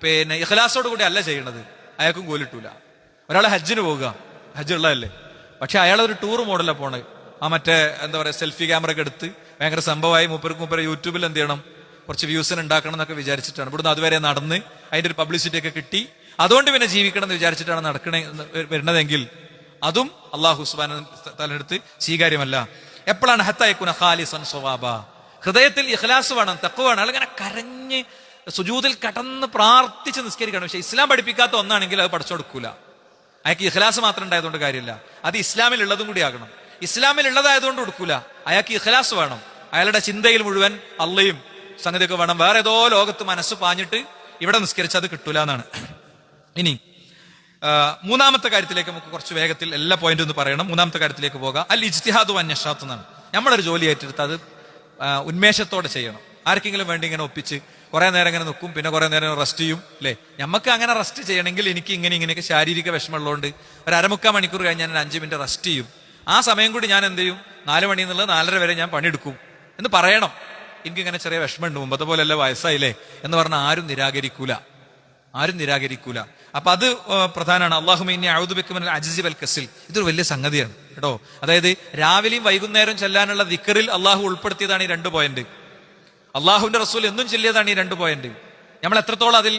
Speaker 1: പിന്നെ ഇഖ്ലാസോട് കൂടി അല്ല ചെയ്യണത്, അയാൾക്കും കൂലിട്ടൂല. ഒരാൾ ഹജ്ജിന് പോവുക, ഹജ്ജ് ഉള്ളതല്ലേ, പക്ഷെ അയാളൊരു ടൂർ മോഡലാണ് പോണത്. ആ മറ്റേ എന്താ പറയാ സെൽഫി ക്യാമറ ഒക്കെ എടുത്ത് ഭയങ്കര സംഭവമായി മൂപ്പര് യൂട്യൂബിൽ എന്ത് ചെയ്യണം, കുറച്ച് വ്യൂസിന് ഉണ്ടാക്കണം എന്നൊക്കെ വിചാരിച്ചിട്ടാണ്. ഇവിടുന്ന് അതുവരെ നടന്ന് അതിന്റെ ഒരു പബ്ലിസിറ്റി ഒക്കെ കിട്ടി, അതുകൊണ്ട് പിന്നെ ജീവിക്കണം എന്ന് വിചാരിച്ചിട്ടാണ് വരുന്നതെങ്കിൽ അതും അള്ളാഹു സുബ്ഹാനഹു തആലയുടെ സ്വീകാര്യമല്ല. എപ്പോഴാണ് ഹത്താ യകുന ഖാലിസൻ സ്വവാബ, ഹൃദയത്തിൽ ഇഖ്ലാസ് വേണം, തഖ്വ വേണം. അങ്ങനെ കരഞ്ഞ് സുജൂദിൽ കടന്ന് പ്രാർത്ഥിച്ച് നിസ്കരിക്കണം. പക്ഷെ ഇസ്ലാം പഠിപ്പിക്കാത്ത ഒന്നാണെങ്കിൽ അത് പഠിച്ചു കൊടുക്കൂല. അയാൾക്ക് ഇഖ്ലാസ് മാത്രം ഉണ്ടായതുകൊണ്ട് കാര്യമില്ല, അത് ഇസ്ലാമിൽ ഉള്ളതും കൂടി ആകണം. ഇസ്ലാമിൽ ഉള്ളതായതുകൊണ്ട് കൊടുക്കൂല, അയാൾക്ക് ഇഖ്ലാസ് വേണം. അയാളുടെ ചിന്തയിൽ മുഴുവൻ അള്ളയും സംഗതിയൊക്കെ വേണം. വേറെ ഏതോ ലോകത്ത് മനസ്സ് പാഞ്ഞിട്ട് ഇവിടെ നിസ്കരിച്ചത് കിട്ടൂല എന്നാണ്. ഇനി മൂന്നാമത്തെ കാര്യത്തിലേക്ക് നമുക്ക് കുറച്ച് വേഗത്തിൽ എല്ലാ പോയിന്റും ഒന്ന് പറയണം. മൂന്നാമത്തെ കാര്യത്തിലേക്ക് പോകാം. അൽ ഇജ്തിഹാദു വൻ നശാത്ത് എന്നാണ്. നമ്മളൊരു ജോലി ഏറ്റെടുത്ത് അത് ഉന്മേഷത്തോടെ ചെയ്യണം. ആർക്കെങ്കിലും വേണ്ടി ഇങ്ങനെ ഒപ്പിച്ച് കുറെ നേരം ഇങ്ങനെ നിൽക്കും, പിന്നെ കുറെ നേരം റെസ്റ്റ് ചെയ്യും അല്ലെ? നമുക്ക് അങ്ങനെ റെസ്റ്റ് ചെയ്യണമെങ്കിൽ എനിക്ക് ഇങ്ങനെയൊക്കെ ശാരീരിക വിഷമമുള്ളതുകൊണ്ട് ഒരു 3/4 മണിക്കൂർ കഴിഞ്ഞ് ഞാൻ 5 മിനിറ്റ് റെസ്റ്റ് ചെയ്യും. ആ സമയം കൂടി ഞാൻ എന്ത് ചെയ്യും, 4 മണി എന്നുള്ളത് 4:30 വരെ ഞാൻ പണിയെടുക്കും എന്ന് പറയണം. എനിക്കിങ്ങനെ ചെറിയ വിഷമമുണ്ട്, മുമ്പത്തെ പോലെയല്ല, വയസ്സായില്ലേ എന്ന് പറഞ്ഞാൽ ആരും നിരാകരിക്കൂല. ആരും നിരാകരിക്കൂല. അപ്പൊ അത് പ്രധാനമാണ്. അല്ലാഹുമ്മ ഇന്നി അഊദു ബിക മിനൽ അജ്സി വൽ കസ്ൽ. ഇതൊരു വലിയ സംഗതിയാണ് കേട്ടോ. അതായത് രാവിലെയും വൈകുന്നേരം ചെല്ലാനുള്ള ദിക്റിൽ അള്ളാഹു ഉൾപ്പെടുത്തിയതാണ് ഈ 2 പോയിന്റ്. അള്ളാഹുവിന്റെ റസൂൽ എന്നും ചൊല്ലിയതാണ് ഈ 2 പോയിന്റ്. നമ്മൾ എത്രത്തോളം അതിൽ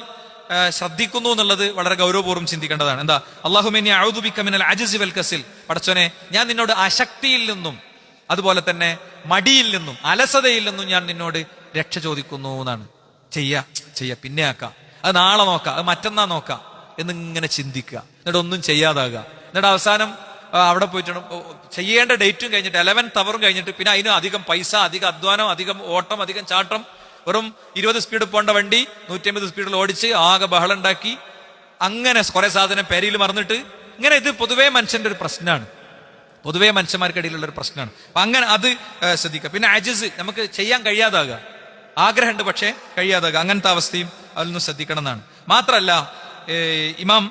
Speaker 1: ശ്രദ്ധിക്കുന്നു എന്നുള്ളത് വളരെ ഗൗരവപൂർവ്വം ചിന്തിക്കേണ്ടതാണ്. എന്താ? അല്ലാഹുമ്മ ഇന്നി അഊദു ബിക മിനൽ അജ്സി വൽ കസ്ൽ. പടച്ചോനെ, ഞാൻ നിന്നോട് അശക്തിയിൽ നിന്നും അതുപോലെ തന്നെ മടിയിൽ നിന്നും അലസതയിൽ നിന്നും ഞാൻ നിന്നോട് രക്ഷ ചോദിക്കുന്നു എന്നാണ്. ചെയ്യാ പിന്നെ ആക്കാം, അത് നാളെ നോക്കാം, അത് മറ്റന്നാ നോക്കാം എന്നിങ്ങനെ ചിന്തിക്കുക. എന്നിട്ട് ഒന്നും ചെയ്യാതാകുക. എന്നിട്ട് അവസാനം അവിടെ പോയിട്ട് ചെയ്യേണ്ട ഡേറ്റും കഴിഞ്ഞിട്ട് 11th hour കഴിഞ്ഞിട്ട് പിന്നെ അതിന് അധികം പൈസ, അധികം അധ്വാനം, അധികം ഓട്ടം, അധികം ചാട്ടം. വെറും 20 സ്പീഡ് പോകേണ്ട വണ്ടി 150 സ്പീഡിൽ ഓടിച്ച് ആകെ ബഹളം ഉണ്ടാക്കി അങ്ങനെ കുറെ സാധനം പെരയിൽ മറന്നിട്ട് ഇങ്ങനെ. ഇത് പൊതുവേ മനുഷ്യന്റെ ഒരു പ്രശ്നമാണ്, പൊതുവേ മനുഷ്യന്മാർക്കിടയിലുള്ള ഒരു പ്രശ്നമാണ്. അപ്പൊ അങ്ങനെ അത് ശ്രദ്ധിക്കുക. പിന്നെ അജിസ്, നമുക്ക് ചെയ്യാൻ കഴിയാതാകുക, ആഗ്രഹമുണ്ട് പക്ഷേ കഴിയാതാകുക, അങ്ങനത്തെ അവസ്ഥയും അതിലൊന്നും ശ്രദ്ധിക്കണം എന്നാണ്. മാത്രല്ല ഇമാം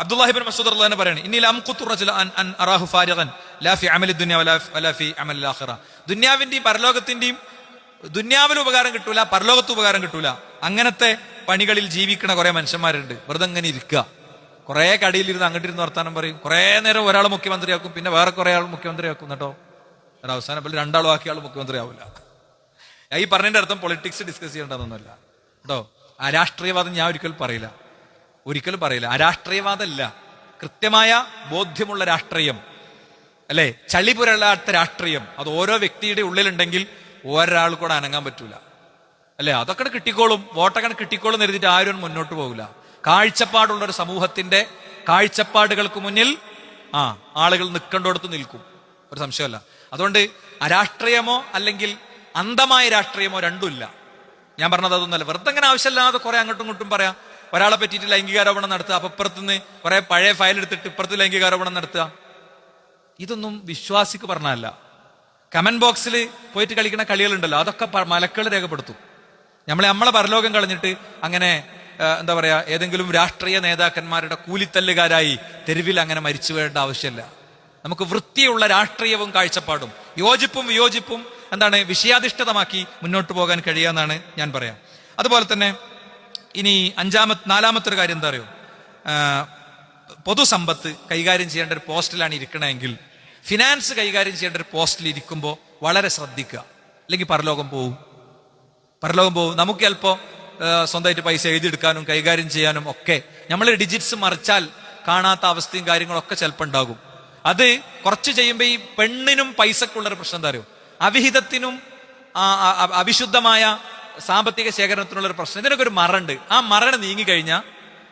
Speaker 1: അബ്ദുല്ലാഹി ഇബ്നു മസ്ഊദ് റളിയല്ലാഹു അൻഹു പറയാണ്, ഇന്നി ലംഖുതു റജുല അൻ അറാഹു ഫാരിഗൻ ലാ ഫി അമലി ദുനിയ വലാ ഫി അമലിൽ ആഖിറ. ദുനിയാവിന്റെയും പരലോകത്തിന്റെയും, ദുനിയാവിൽ ഉപകാരം കിട്ടൂല, പരലോകത്ത് ഉപകാരം കിട്ടൂല, അങ്ങനത്തെ പണികളിൽ ജീവിക്കണ കുറെ മനുഷ്യന്മാരുണ്ട്. വെറുതെ അങ്ങനെ ഇരിക്കുക, കുറെ കടയിലിരുന്ന് അങ്ങോട്ടിരുന്ന് വർത്താനം പറയും, കുറെ നേരം ഒരാൾ മുഖ്യമന്ത്രിയാക്കും, പിന്നെ വേറെ കുറെ ആൾ മുഖ്യമന്ത്രിയാക്കും. കേട്ടോ, അവസാനം 2 ആളും ആക്കിയ ആൾ മുഖ്യമന്ത്രി ആവില്ല. ഈ പറഞ്ഞതിന്റെ അർത്ഥം പൊളിറ്റിക്സ് ഡിസ്കസ് ചെയ്യേണ്ടതൊന്നുമല്ല കേട്ടോ. അരാഷ്ട്രീയവാദം ഞാൻ ഒരിക്കലും പറയില്ല. അരാഷ്ട്രീയവാദമല്ല, കൃത്യമായ ബോധ്യമുള്ള രാഷ്ട്രീയം അല്ലെ, ചളി പുരളാത്ത രാഷ്ട്രീയം. അത് ഓരോ വ്യക്തിയുടെ ഉള്ളിലുണ്ടെങ്കിൽ ഒരാൾ കൂടെ അനങ്ങാൻ പറ്റൂല അല്ലെ. അതൊക്കെ കിട്ടിക്കോളും, വോട്ടൊക്കെ കിട്ടിക്കോളും എഴുതിയിട്ട് ആരും മുന്നോട്ട് പോകില്ല. കാഴ്ചപ്പാടുള്ള ഒരു സമൂഹത്തിന്റെ കാഴ്ചപ്പാടുകൾക്ക് മുന്നിൽ ആളുകൾ നിൽക്കേണ്ടടുത്ത് നിൽക്കും, ഒരു സംശയമല്ല. അതുകൊണ്ട് അരാഷ്ട്രീയമോ അല്ലെങ്കിൽ അന്ധമായ രാഷ്ട്രീയമോ രണ്ടുമില്ല. ഞാൻ പറഞ്ഞത് അതൊന്നുമല്ല. വെറുതെ അങ്ങനെ ആവശ്യമില്ലാതെ കുറെ അങ്ങോട്ടും ഇങ്ങോട്ടും പറയാം. ഒരാളെ പറ്റിയിട്ട് ലൈംഗികാരോപണം നടത്തുക, അപ്പൊ ഇപ്പുറത്തുനിന്ന് കുറെ പഴയ ഫയൽ എടുത്തിട്ട് ഇപ്പുറത്ത് ലൈംഗികാരോപണം നടത്തുക, ഇതൊന്നും വിശ്വാസിക്ക് പറഞ്ഞല്ല. കമന്റ് ബോക്സിൽ പോയിട്ട് കളിക്കുന്ന കളികളുണ്ടല്ലോ, അതൊക്കെ മലക്കൾ രേഖപ്പെടുത്തും. നമ്മളെ പരലോകം കളഞ്ഞിട്ട് അങ്ങനെ എന്താ പറയാ, ഏതെങ്കിലും രാഷ്ട്രീയ നേതാക്കന്മാരുടെ കൂലിത്തല്ലുകാരായി തെരുവിൽ അങ്ങനെ മരിച്ചു വീഴേണ്ട ആവശ്യമില്ല. നമുക്ക് വൃത്തിയുള്ള രാഷ്ട്രീയവും കാഴ്ചപ്പാടും യോജിപ്പും വിയോജിപ്പും എന്താണ് വിഷയാധിഷ്ഠിതമാക്കി മുന്നോട്ട് പോകാൻ കഴിയാന്നാണ് ഞാൻ പറയാം. അതുപോലെ തന്നെ ഇനി 4-ാമത്തെ ഒരു കാര്യം എന്താ അറിയോ, പൊതുസമ്പത്ത് കൈകാര്യം ചെയ്യേണ്ട ഒരു പോസ്റ്റിലാണ് ഇരിക്കണമെങ്കിൽ, ഫിനാൻസ് കൈകാര്യം ചെയ്യേണ്ട ഒരു പോസ്റ്റിൽ ഇരിക്കുമ്പോൾ വളരെ ശ്രദ്ധിക്കുക. അല്ലെങ്കിൽ പരലോകം പോവും. നമുക്ക് ചിലപ്പോൾ സ്വന്തമായിട്ട് പൈസ എഴുതിയെടുക്കാനും കൈകാര്യം ചെയ്യാനും ഒക്കെ നമ്മൾ ഡിജിറ്റ്സ് മറിച്ചാൽ കാണാത്ത അവസ്ഥയും കാര്യങ്ങളൊക്കെ ചിലപ്പോൾ ഉണ്ടാകും. അത് കുറച്ച് ചെയ്യുമ്പോൾ ഈ പെണ്ണിനും പൈസക്കുള്ളൊരു പ്രശ്നം എന്താ അറിയോ, അവിഹിതത്തിനും അവിശുദ്ധമായ സാമ്പത്തിക ശേഖരണത്തിനുള്ളൊരു പ്രശ്നം. ഇതിനൊക്കെ ഒരു മറുണ്ട്. ആ മറണ് നീങ്ങിക്കഴിഞ്ഞാൽ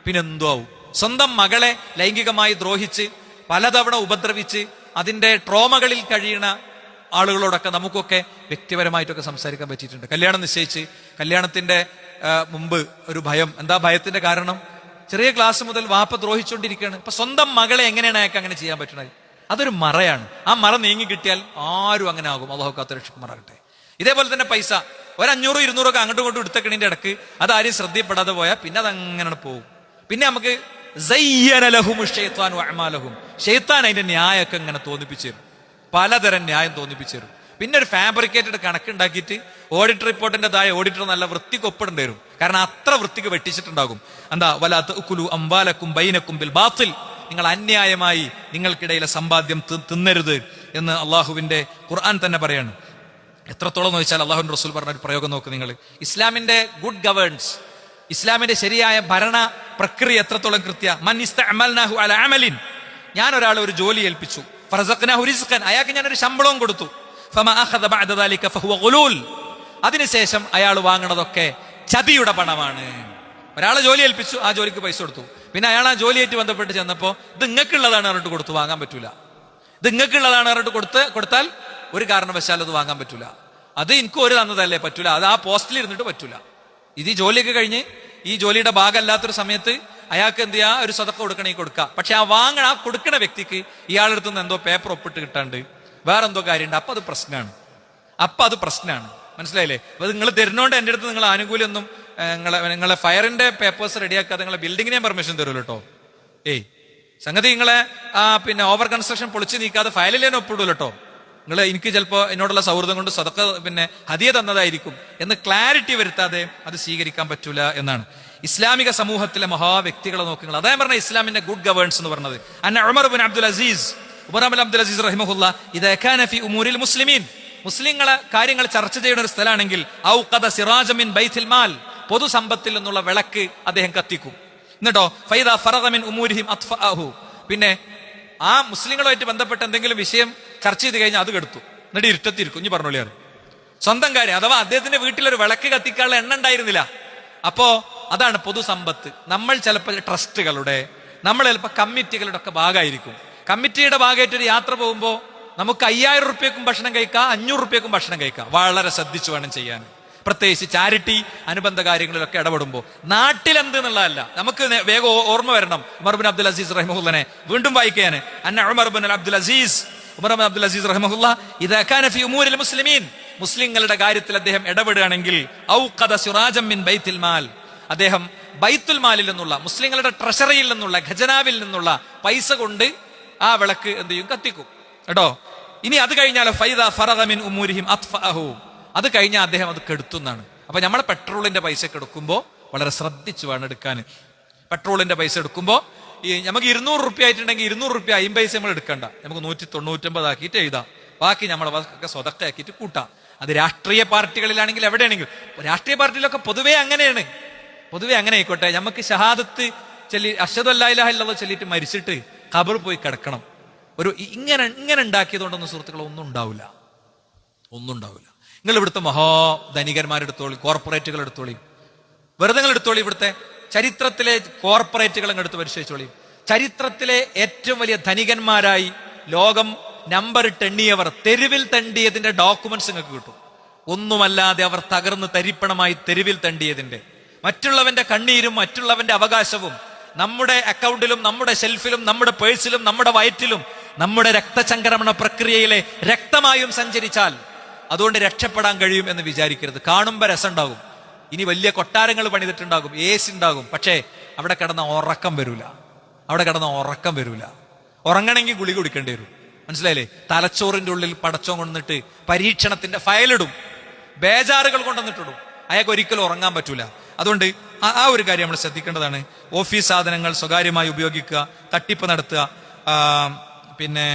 Speaker 1: പിന്നെ എന്തോ ആവും. സ്വന്തം മകളെ ലൈംഗികമായി ദ്രോഹിച്ച് പലതവണ ഉപദ്രവിച്ച് അതിന്റെ ട്രോമകളിൽ കഴിയുന്ന ആളുകളോടൊക്കെ നമുക്കൊക്കെ വ്യക്തിപരമായിട്ടൊക്കെ സംസാരിക്കാൻ പറ്റിയിട്ടുണ്ട്. കല്യാണം നിശ്ചയിച്ച് കല്യാണത്തിന്റെ മുമ്പ് ഒരു ഭയം. എന്താ ഭയത്തിന്റെ കാരണം? ചെറിയ ക്ലാസ് മുതൽ വാപ്പ ദ്രോഹിച്ചുകൊണ്ടിരിക്കുകയാണ്. അപ്പൊ സ്വന്തം മകളെ എങ്ങനെയാണ് അയാൾക്ക് അങ്ങനെ ചെയ്യാൻ പറ്റുന്നത്? അതൊരു മറയാണ്. ആ മറ നീങ്ങി കിട്ടിയാൽ ആരും അങ്ങനെ ആകും. അല്ലാഹു കാത്തുരക്ഷിക്കുമാറാകട്ടെ. ഇതേപോലെ തന്നെ പൈസ 100-200 ഒക്കെ അങ്ങോട്ടും ഇങ്ങോട്ടും എടുത്തക്കണിന്റെ ഇടക്ക് അത് ആരും ശ്രദ്ധപ്പെടാതെ പോയാൽ പിന്നെ അതങ്ങനെ പോകും. പിന്നെ നമുക്ക് ഷെയ്ത്താൻ അതിന്റെ ന്യായമൊക്കെ ഇങ്ങനെ തോന്നിപ്പിച്ചു തരും, പലതരം ന്യായം തോന്നിപ്പിച്ചു തരും. പിന്നെ ഒരു ഫാബ്രിക്കേറ്റഡ് കണക്കുണ്ടാക്കിയിട്ട് ഓഡിറ്റ് റിപ്പോർട്ടിന്റെ താഴെ ഓഡിറ്റർ നല്ല വൃത്തിക്ക് ഒപ്പിടേണ്ടി വരും. കാരണം അത്ര വൃത്തിക്ക് വെട്ടിച്ചിട്ടുണ്ടാകും. എന്താ വലാ തഅ്കുലു അംവാലക്കും ബൈനക്കും ബിൽ ബാത്തിൽ, നിങ്ങൾ അന്യായമായി നിങ്ങൾക്കിടയിലെ സമ്പാദ്യം തിന്നരുത് എന്ന് അള്ളാഹുവിന്റെ ഖുർആൻ തന്നെ പറയാണ്. എത്രത്തോളം എന്ന് വെച്ചാൽ അള്ളാഹുവിന്റെ റസൂൽ പറഞ്ഞ ഒരു പ്രയോഗം നോക്ക് നിങ്ങൾ. ഇസ്ലാമിന്റെ ഗുഡ് ഗവേൺസ്, ഇസ്ലാമിന്റെ ശരിയായ ഭരണ പ്രക്രിയ എത്രത്തോളം കൃത്യ. മൻ ഇസ്തഅമൽനാഹു അലാ അമലിൻ, ഞാൻ ഒരാളെ ഒരു ജോലി ഏൽപ്പിച്ചു, ഫറസഖ്നാഹു റിസ്ഖൻ, അയാൾക്ക് ഞാനൊരു ശമ്പളവും കൊടുത്തു, ഫമാ അഖദ ബഅദ ദാലിക ഫഹുവ ഗുലൂൽ, അതിനുശേഷം അയാൾ വാങ്ങണതൊക്കെ ചതിയുടെ പണമാണ്. ഒരാളെ ജോലി ഏൽപ്പിച്ചു, ആ ജോലിക്ക് പൈസ കൊടുത്തു, പിന്നെ അയാൾ ആ ജോലിയായിട്ട് ബന്ധപ്പെട്ട് ചെന്നപ്പോൾ ഇത് നിങ്ങൾക്കുള്ളതാണ് പറഞ്ഞിട്ട് കൊടുത്തു, വാങ്ങാൻ പറ്റൂല. ഇത് നിങ്ങൾക്കുള്ളതാണ് പറഞ്ഞിട്ട് കൊടുത്താൽ ഒരു കാരണവശാലും അത് വാങ്ങാൻ പറ്റൂല. അത് എനിക്ക് ഒരു തന്നതല്ലേ, പറ്റൂല. അത് ആ പോസ്റ്റിൽ ഇരുന്നിട്ട് പറ്റൂല. ഇത് ഈ ജോലിയൊക്കെ കഴിഞ്ഞ് ഈ ജോലിയുടെ ഭാഗമല്ലാത്തൊരു സമയത്ത് അയാൾക്ക് എന്ത് ചെയ്യാ, ഒരു സദഖ കൊടുക്കണമെങ്കിൽ കൊടുക്കുക. പക്ഷെ ആ കൊടുക്കുന്ന വ്യക്തിക്ക് ഇയാളുടെ അടുത്ത് നിന്ന് എന്തോ പേപ്പർ ഒപ്പിട്ട് കിട്ടാണ്ട് വേറെ എന്തോ കാര്യമുണ്ട്. അപ്പൊ അത് പ്രശ്നമാണ്. മനസ്സിലായില്ലേ? അപ്പൊ നിങ്ങൾ തരുന്നോണ്ട് എൻ്റെ അടുത്ത് നിങ്ങൾ ആനുകൂല്യമൊന്നും നിങ്ങളെ ഫയറിന്റെ പേപ്പേഴ്സ് റെഡിയാക്കാതെ നിങ്ങളെ ബിൽഡിങ്ങിനെയും പെർമിഷൻ തരുമല്ലോ കേട്ടോ. സംഗതി നിങ്ങളെ പിന്നെ ഓവർ കൺസ്ട്രക്ഷൻ പൊളിച്ച് നീക്കാതെ ഫയലിലേനെ ഒപ്പിടൂല്ലോ കേട്ടോ. എനിക്ക് ചിലപ്പോൾ എന്നോടുള്ള സൗഹൃദം കൊണ്ട് സദഖ പിന്നെ ഹദിയ തന്നതായിരിക്കും എന്ന് ക്ലാരിറ്റി വരുത്താതെ അത് സ്വീകരിക്കാൻ പറ്റൂല എന്നാണ്. ഇസ്ലാമിക സമൂഹത്തിലെ മഹാവ്യക്തികളെ നോക്കുക. അതായത് പറഞ്ഞ ഇസ്ലാമിന്റെ ഗുഡ് ഗവേൺസ് എന്ന് പറഞ്ഞത്. ഉമർ ഇബ്നു അബ്ദുൽ അസീസ് റഹിമഹുല്ല ഇദാ കാന ഫി ഉമൂരിൽ മുസ്ലിമീൻ, മുസ്ലിങ്ങളെ കാര്യങ്ങൾ ചർച്ച ചെയ്യുന്ന ഒരു സ്ഥലമാണെങ്കിൽ ഔഖദ സിറാജ മിൻ ബൈത്തുൽ മാൽ, പൊതുസമ്പത്തിൽ നിന്നുള്ള വിളക്ക് അദ്ദേഹം കത്തിക്കും. എന്നിട്ടോ ഫൈദാ ഫറഗ മിൻ ഉമൂരിഹിം അത്ഫഅഹു, പിന്നെ ആ മുസ്ലിങ്ങളുമായിട്ട് ബന്ധപ്പെട്ട എന്തെങ്കിലും വിഷയം ചർച്ച ചെയ്ത് കഴിഞ്ഞാൽ അത് കെടുത്തു. എന്നിട്ട് ഇരുട്ടത്തിരിക്കും. ഇനി പറഞ്ഞോളിയാണ് സ്വന്തം കാര്യം. അഥവാ അദ്ദേഹത്തിന്റെ വീട്ടിലൊരു വിളക്ക് കത്തിക്കാനുള്ള എണ്ണ ഉണ്ടായിരുന്നില്ല. അപ്പോ അതാണ് പൊതുസമ്പത്ത്. നമ്മൾ ചിലപ്പോൾ ട്രസ്റ്റുകളുടെ, നമ്മൾ ചിലപ്പോൾ കമ്മിറ്റികളുടെ ഒക്കെ ഭാഗമായിരിക്കും. കമ്മിറ്റിയുടെ ഭാഗമായിട്ട് ഒരു യാത്ര പോകുമ്പോൾ നമുക്ക് 5000 റുപ്യക്കും ഭക്ഷണം കഴിക്കാം, 500 റുപ്യക്കും ഭക്ഷണം കഴിക്കാം. വളരെ ശ്രദ്ധിച്ചു വേണം ചെയ്യാൻ. പ്രത്യേകിച്ച് ചാരിറ്റി അനുബന്ധ കാര്യങ്ങളിലൊക്കെ ഇടപെടുമ്പോൾ നാട്ടിലെന്ത് എന്നുള്ളതല്ല, നമുക്ക് വേഗം ഓർമ്മ വരണം. ഉമർ ഇബ്നു അബ്ദുൽ അസീസ് റഹിമഹുല്ലനെ വീണ്ടും വായിക്കാൻ. ഉമർ ഇബ്നു അബ്ദുൽ അസീസ് റഹിമഹുല്ല ഇദാ കാന ഫി ഉമൂരിൽ മുസ്ലിമീൻ, മുസ്ലിങ്ങളുടെ കാര്യത്തിൽ അദ്ദേഹം ഇടപെടുകയാണെങ്കിൽ ഔഖദ സിറാജം മിൻ ബൈത്തുൽ മാൽ, അദ്ദേഹം ബൈത്തുൽ മാലിൽ നിന്നുള്ള, മുസ്ലിങ്ങളുടെ ട്രഷറിയിൽ നിന്നുള്ള, ഖജനാവിൽ നിന്നുള്ള പൈസ കൊണ്ട് ആ വിളക്ക് എന്ത് ചെയ്യും? കത്തിക്കും കേട്ടോ. ഇനി അത് കഴിഞ്ഞാലോ ഫൈദാ ഫറഗ മിൻ ഉമൂരിഹിം അത്ഫഅഹു, അത് കഴിഞ്ഞാൽ അദ്ദേഹം അത് കെടുത്തുന്നാണ്. അപ്പൊ നമ്മൾ പെട്രോളിന്റെ പൈസ എടുക്കുമ്പോൾ വളരെ ശ്രദ്ധിച്ചു വേണം എടുക്കാൻ. പെട്രോളിന്റെ പൈസ എടുക്കുമ്പോൾ നമുക്ക് 200 റുപ്യ ആയിട്ടുണ്ടെങ്കിൽ 200 റുപ്യ 50 പൈസ നമ്മൾ എടുക്കണ്ട, നമുക്ക് 199 ആക്കിയിട്ട് എഴുതാം. ബാക്കി നമ്മളെ സ്വതക്കാക്കിയിട്ട് കൂട്ടാം. അത് രാഷ്ട്രീയ പാർട്ടികളിലാണെങ്കിൽ എവിടെയാണെങ്കിലും, രാഷ്ട്രീയ പാർട്ടിയിലൊക്കെ പൊതുവേ അങ്ങനെയാണ്. പൊതുവെ അങ്ങനെ ആയിക്കോട്ടെ, നമുക്ക് ഷഹാദത്ത് ചൊല്ലി അഷ്ഹദു അല്ലാ ഇലാഹ ഇല്ലല്ലാഹ് ചൊല്ലിയിട്ട് മരിച്ചിട്ട് ഖബർ പോയി കിടക്കണം. ഒരു ഇങ്ങനെ ഉണ്ടാക്കിയതുകൊണ്ടൊന്നും സുഹൃത്തുക്കളെ ഒന്നും ഉണ്ടാവില്ല. നിങ്ങൾ ഇവിടുത്തെ മഹാധനികന്മാരെടുത്തോളി, കോർപ്പറേറ്റുകൾ എടുത്തോളി, വെറുതെ എടുത്തോളി. ഇവിടുത്തെ ചരിത്രത്തിലെ കോർപ്പറേറ്റുകൾ എടുത്ത് പരിശോധിച്ചോളി. ചരിത്രത്തിലെ ഏറ്റവും വലിയ ധനികന്മാരായി ലോകം നമ്പറിട്ട് എണ്ണിയവർ, തെരുവിൽ തണ്ടിയതിന്റെ ഡോക്യുമെന്റ്സ് നിങ്ങൾക്ക് കിട്ടും. ഒന്നുമല്ലാതെ അവർ തകർന്ന് തരിപ്പണമായി തെരുവിൽ തണ്ടിയതിന്റെ, മറ്റുള്ളവന്റെ കണ്ണീരും മറ്റുള്ളവന്റെ അവകാശവും നമ്മുടെ അക്കൗണ്ടിലും നമ്മുടെ ഷെൽഫിലും നമ്മുടെ പേഴ്സിലും നമ്മുടെ വയറ്റിലും നമ്മുടെ രക്തചംക്രമണ പ്രക്രിയയിലെ രക്തമായും സഞ്ചരിച്ചാൽ അതുകൊണ്ട് രക്ഷപ്പെടാൻ കഴിയും എന്ന് വിചാരിക്കരുത്. കാണുമ്പോൾ രസമുണ്ടാകും. ഇനി വലിയ കൊട്ടാരങ്ങൾ പണിതിട്ടുണ്ടാകും, AC ഉണ്ടാകും. പക്ഷേ അവിടെ കിടന്ന ഉറക്കം വരൂല. ഉറങ്ങണമെങ്കിൽ ഗുളിക കുടിക്കേണ്ടി വരും. മനസ്സിലായില്ലേ? തലച്ചോറിന്റെ ഉള്ളിൽ പടച്ചോൻ കൊണ്ടിട്ട് പരീക്ഷണത്തിന്റെ ഫയലിടും, ബേജാറുകൾ കൊണ്ടുവന്നിട്ടിടും. അയാൾക്ക് ഒരിക്കലും ഉറങ്ങാൻ പറ്റൂല. അതുകൊണ്ട് ആ ഒരു കാര്യം നമ്മൾ ശ്രദ്ധിക്കേണ്ടതാണ്. ഓഫീസ് സാധനങ്ങൾ സ്വകാര്യമായി ഉപയോഗിക്കുക, തട്ടിപ്പ് നടത്തുക, പിന്നെ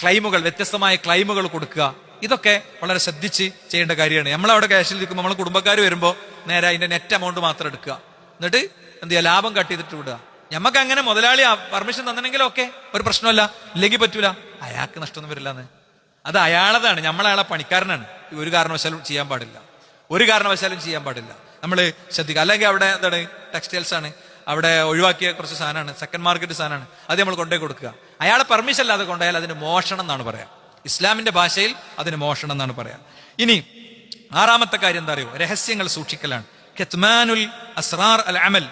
Speaker 1: ക്ലെയിമുകൾ, വ്യത്യസ്തമായ ക്ലെയിമുകൾ കൊടുക്കുക, ഇതൊക്കെ വളരെ ശ്രദ്ധിച്ച് ചെയ്യേണ്ട കാര്യമാണ്. നമ്മളവിടെ ക്യാഷിൽ ഇരിക്കുമ്പോൾ നമ്മൾ കുടുംബക്കാർ വരുമ്പോൾ നേരെ അതിന്റെ നെറ്റ് എമൗണ്ട് മാത്രം എടുക്കുക, എന്നിട്ട് എന്ത് ചെയ്യുക, ലാഭം കട്ട് ചെയ്തിട്ട് വിടുക. ഞമ്മക്ക് അങ്ങനെ മുതലാളി പെർമിഷൻ തന്നിട്ടുണ്ടെങ്കിൽ ഓക്കെ, ഒരു പ്രശ്നമല്ല. ഇല്ലെങ്കിൽ പറ്റൂല, അയാൾക്ക് നഷ്ടമൊന്നും വരില്ലാന്ന്. അത് അയാളതാണ്, നമ്മളയാളെ പണിക്കാരനാണ്. ഒരു കാരണവശാലും ചെയ്യാൻ പാടില്ല. നമ്മൾ ശ്രദ്ധിക്കുക. അല്ലെങ്കിൽ അവിടെ എന്താണ്, ടെക്സ്റ്റൈൽസ് ആണ്, അവിടെ ഒഴിവാക്കിയ കുറച്ച് സാധനമാണ്, സെക്കൻഡ് മാർക്കറ്റ് സാധനമാണ്, അത് നമ്മൾ കൊണ്ടേ കൊടുക്കുക. അയാളെ പെർമിഷൻ അല്ലാതെ കൊണ്ടുപോയാൽ അതിന് മോഷണം എന്നാണ് പറയാം. ഇസ്ലാമിന്റെ ഭാഷയിൽ അതിന് മോഷണം എന്നാണ് പറയാം. ഇനി 6ാമത്തെ കാര്യം എന്താ അറിയോ? രഹസ്യങ്ങൾ സൂക്ഷിക്കലാണ്. കിത്മാനുൽ അസ്റാർ അൽ അമൽ,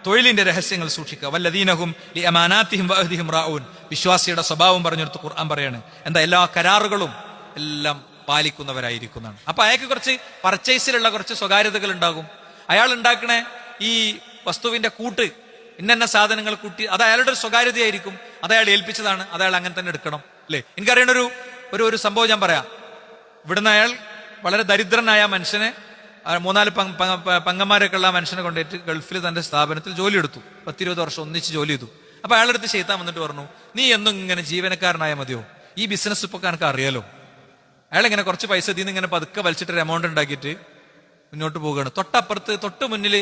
Speaker 1: തൊഴിലിന്റെ രഹസ്യങ്ങൾ സൂക്ഷിക്കുക. വല്ലദീനഹും ലിഅമാനാതിഹിം വഅഹ്ദിഹിം റാഊൻ, വിശ്വാസിയുടെ സ്വഭാവം പറഞ്ഞെടുത്ത് ഖുർആൻ പറയാണ്. എന്താ? എല്ലാ കരാറുകളും എല്ലാം പാലിക്കുന്നവരായിരിക്കുന്നതാണ്. അപ്പൊ അയാൾക്ക് കുറച്ച് പർച്ചേസിലുള്ള കുറച്ച് സ്വകാര്യതകൾ ഉണ്ടാകും. അയാൾ ഉണ്ടാക്കണ ഈ വസ്തുവിന്റെ കൂട്ട്, ഇന്ന സാധനങ്ങൾ കൂട്ടി, അത് അയാളുടെ ഒരു സ്വകാര്യതയായിരിക്കും. അത് അയാൾ ഏൽപ്പിച്ചതാണ്, അത് അയാൾ അങ്ങനെ തന്നെ എടുക്കണം, അല്ലേ? എനിക്കറിയണ ഒരു സംഭവം ഞാൻ പറയാം. ഇവിടുന്ന് അയാൾ വളരെ ദരിദ്രനായ മനുഷ്യനെ, 3-4 പങ്ങന്മാരൊക്കെ ഉള്ള മനുഷ്യനെ കൊണ്ടുപോയിട്ട് ഗൾഫിൽ തന്റെ സ്ഥാപനത്തിൽ ജോലി എടുത്തു. 10-20 വർഷം ഒന്നിച്ച് ജോലി ചെയ്തു. അപ്പൊ അയാളുടെ അടുത്ത് ശൈത്താൻ വന്നിട്ട് പറഞ്ഞു, നീ എന്നും ഇങ്ങനെ ജീവനക്കാരനായ മതിയോ? ഈ ബിസിനസ് ഇപ്പൊ എനിക്ക് അറിയാലോ. അയാൾ ഇങ്ങനെ കുറച്ച് പൈസ ഇതിന്ന് ഇങ്ങനെ പതുക്കെ വലിച്ചിട്ടൊരു എമൗണ്ട് ഉണ്ടാക്കിയിട്ട് മുന്നോട്ട് പോവുകയാണ്. തൊട്ട് മുന്നിൽ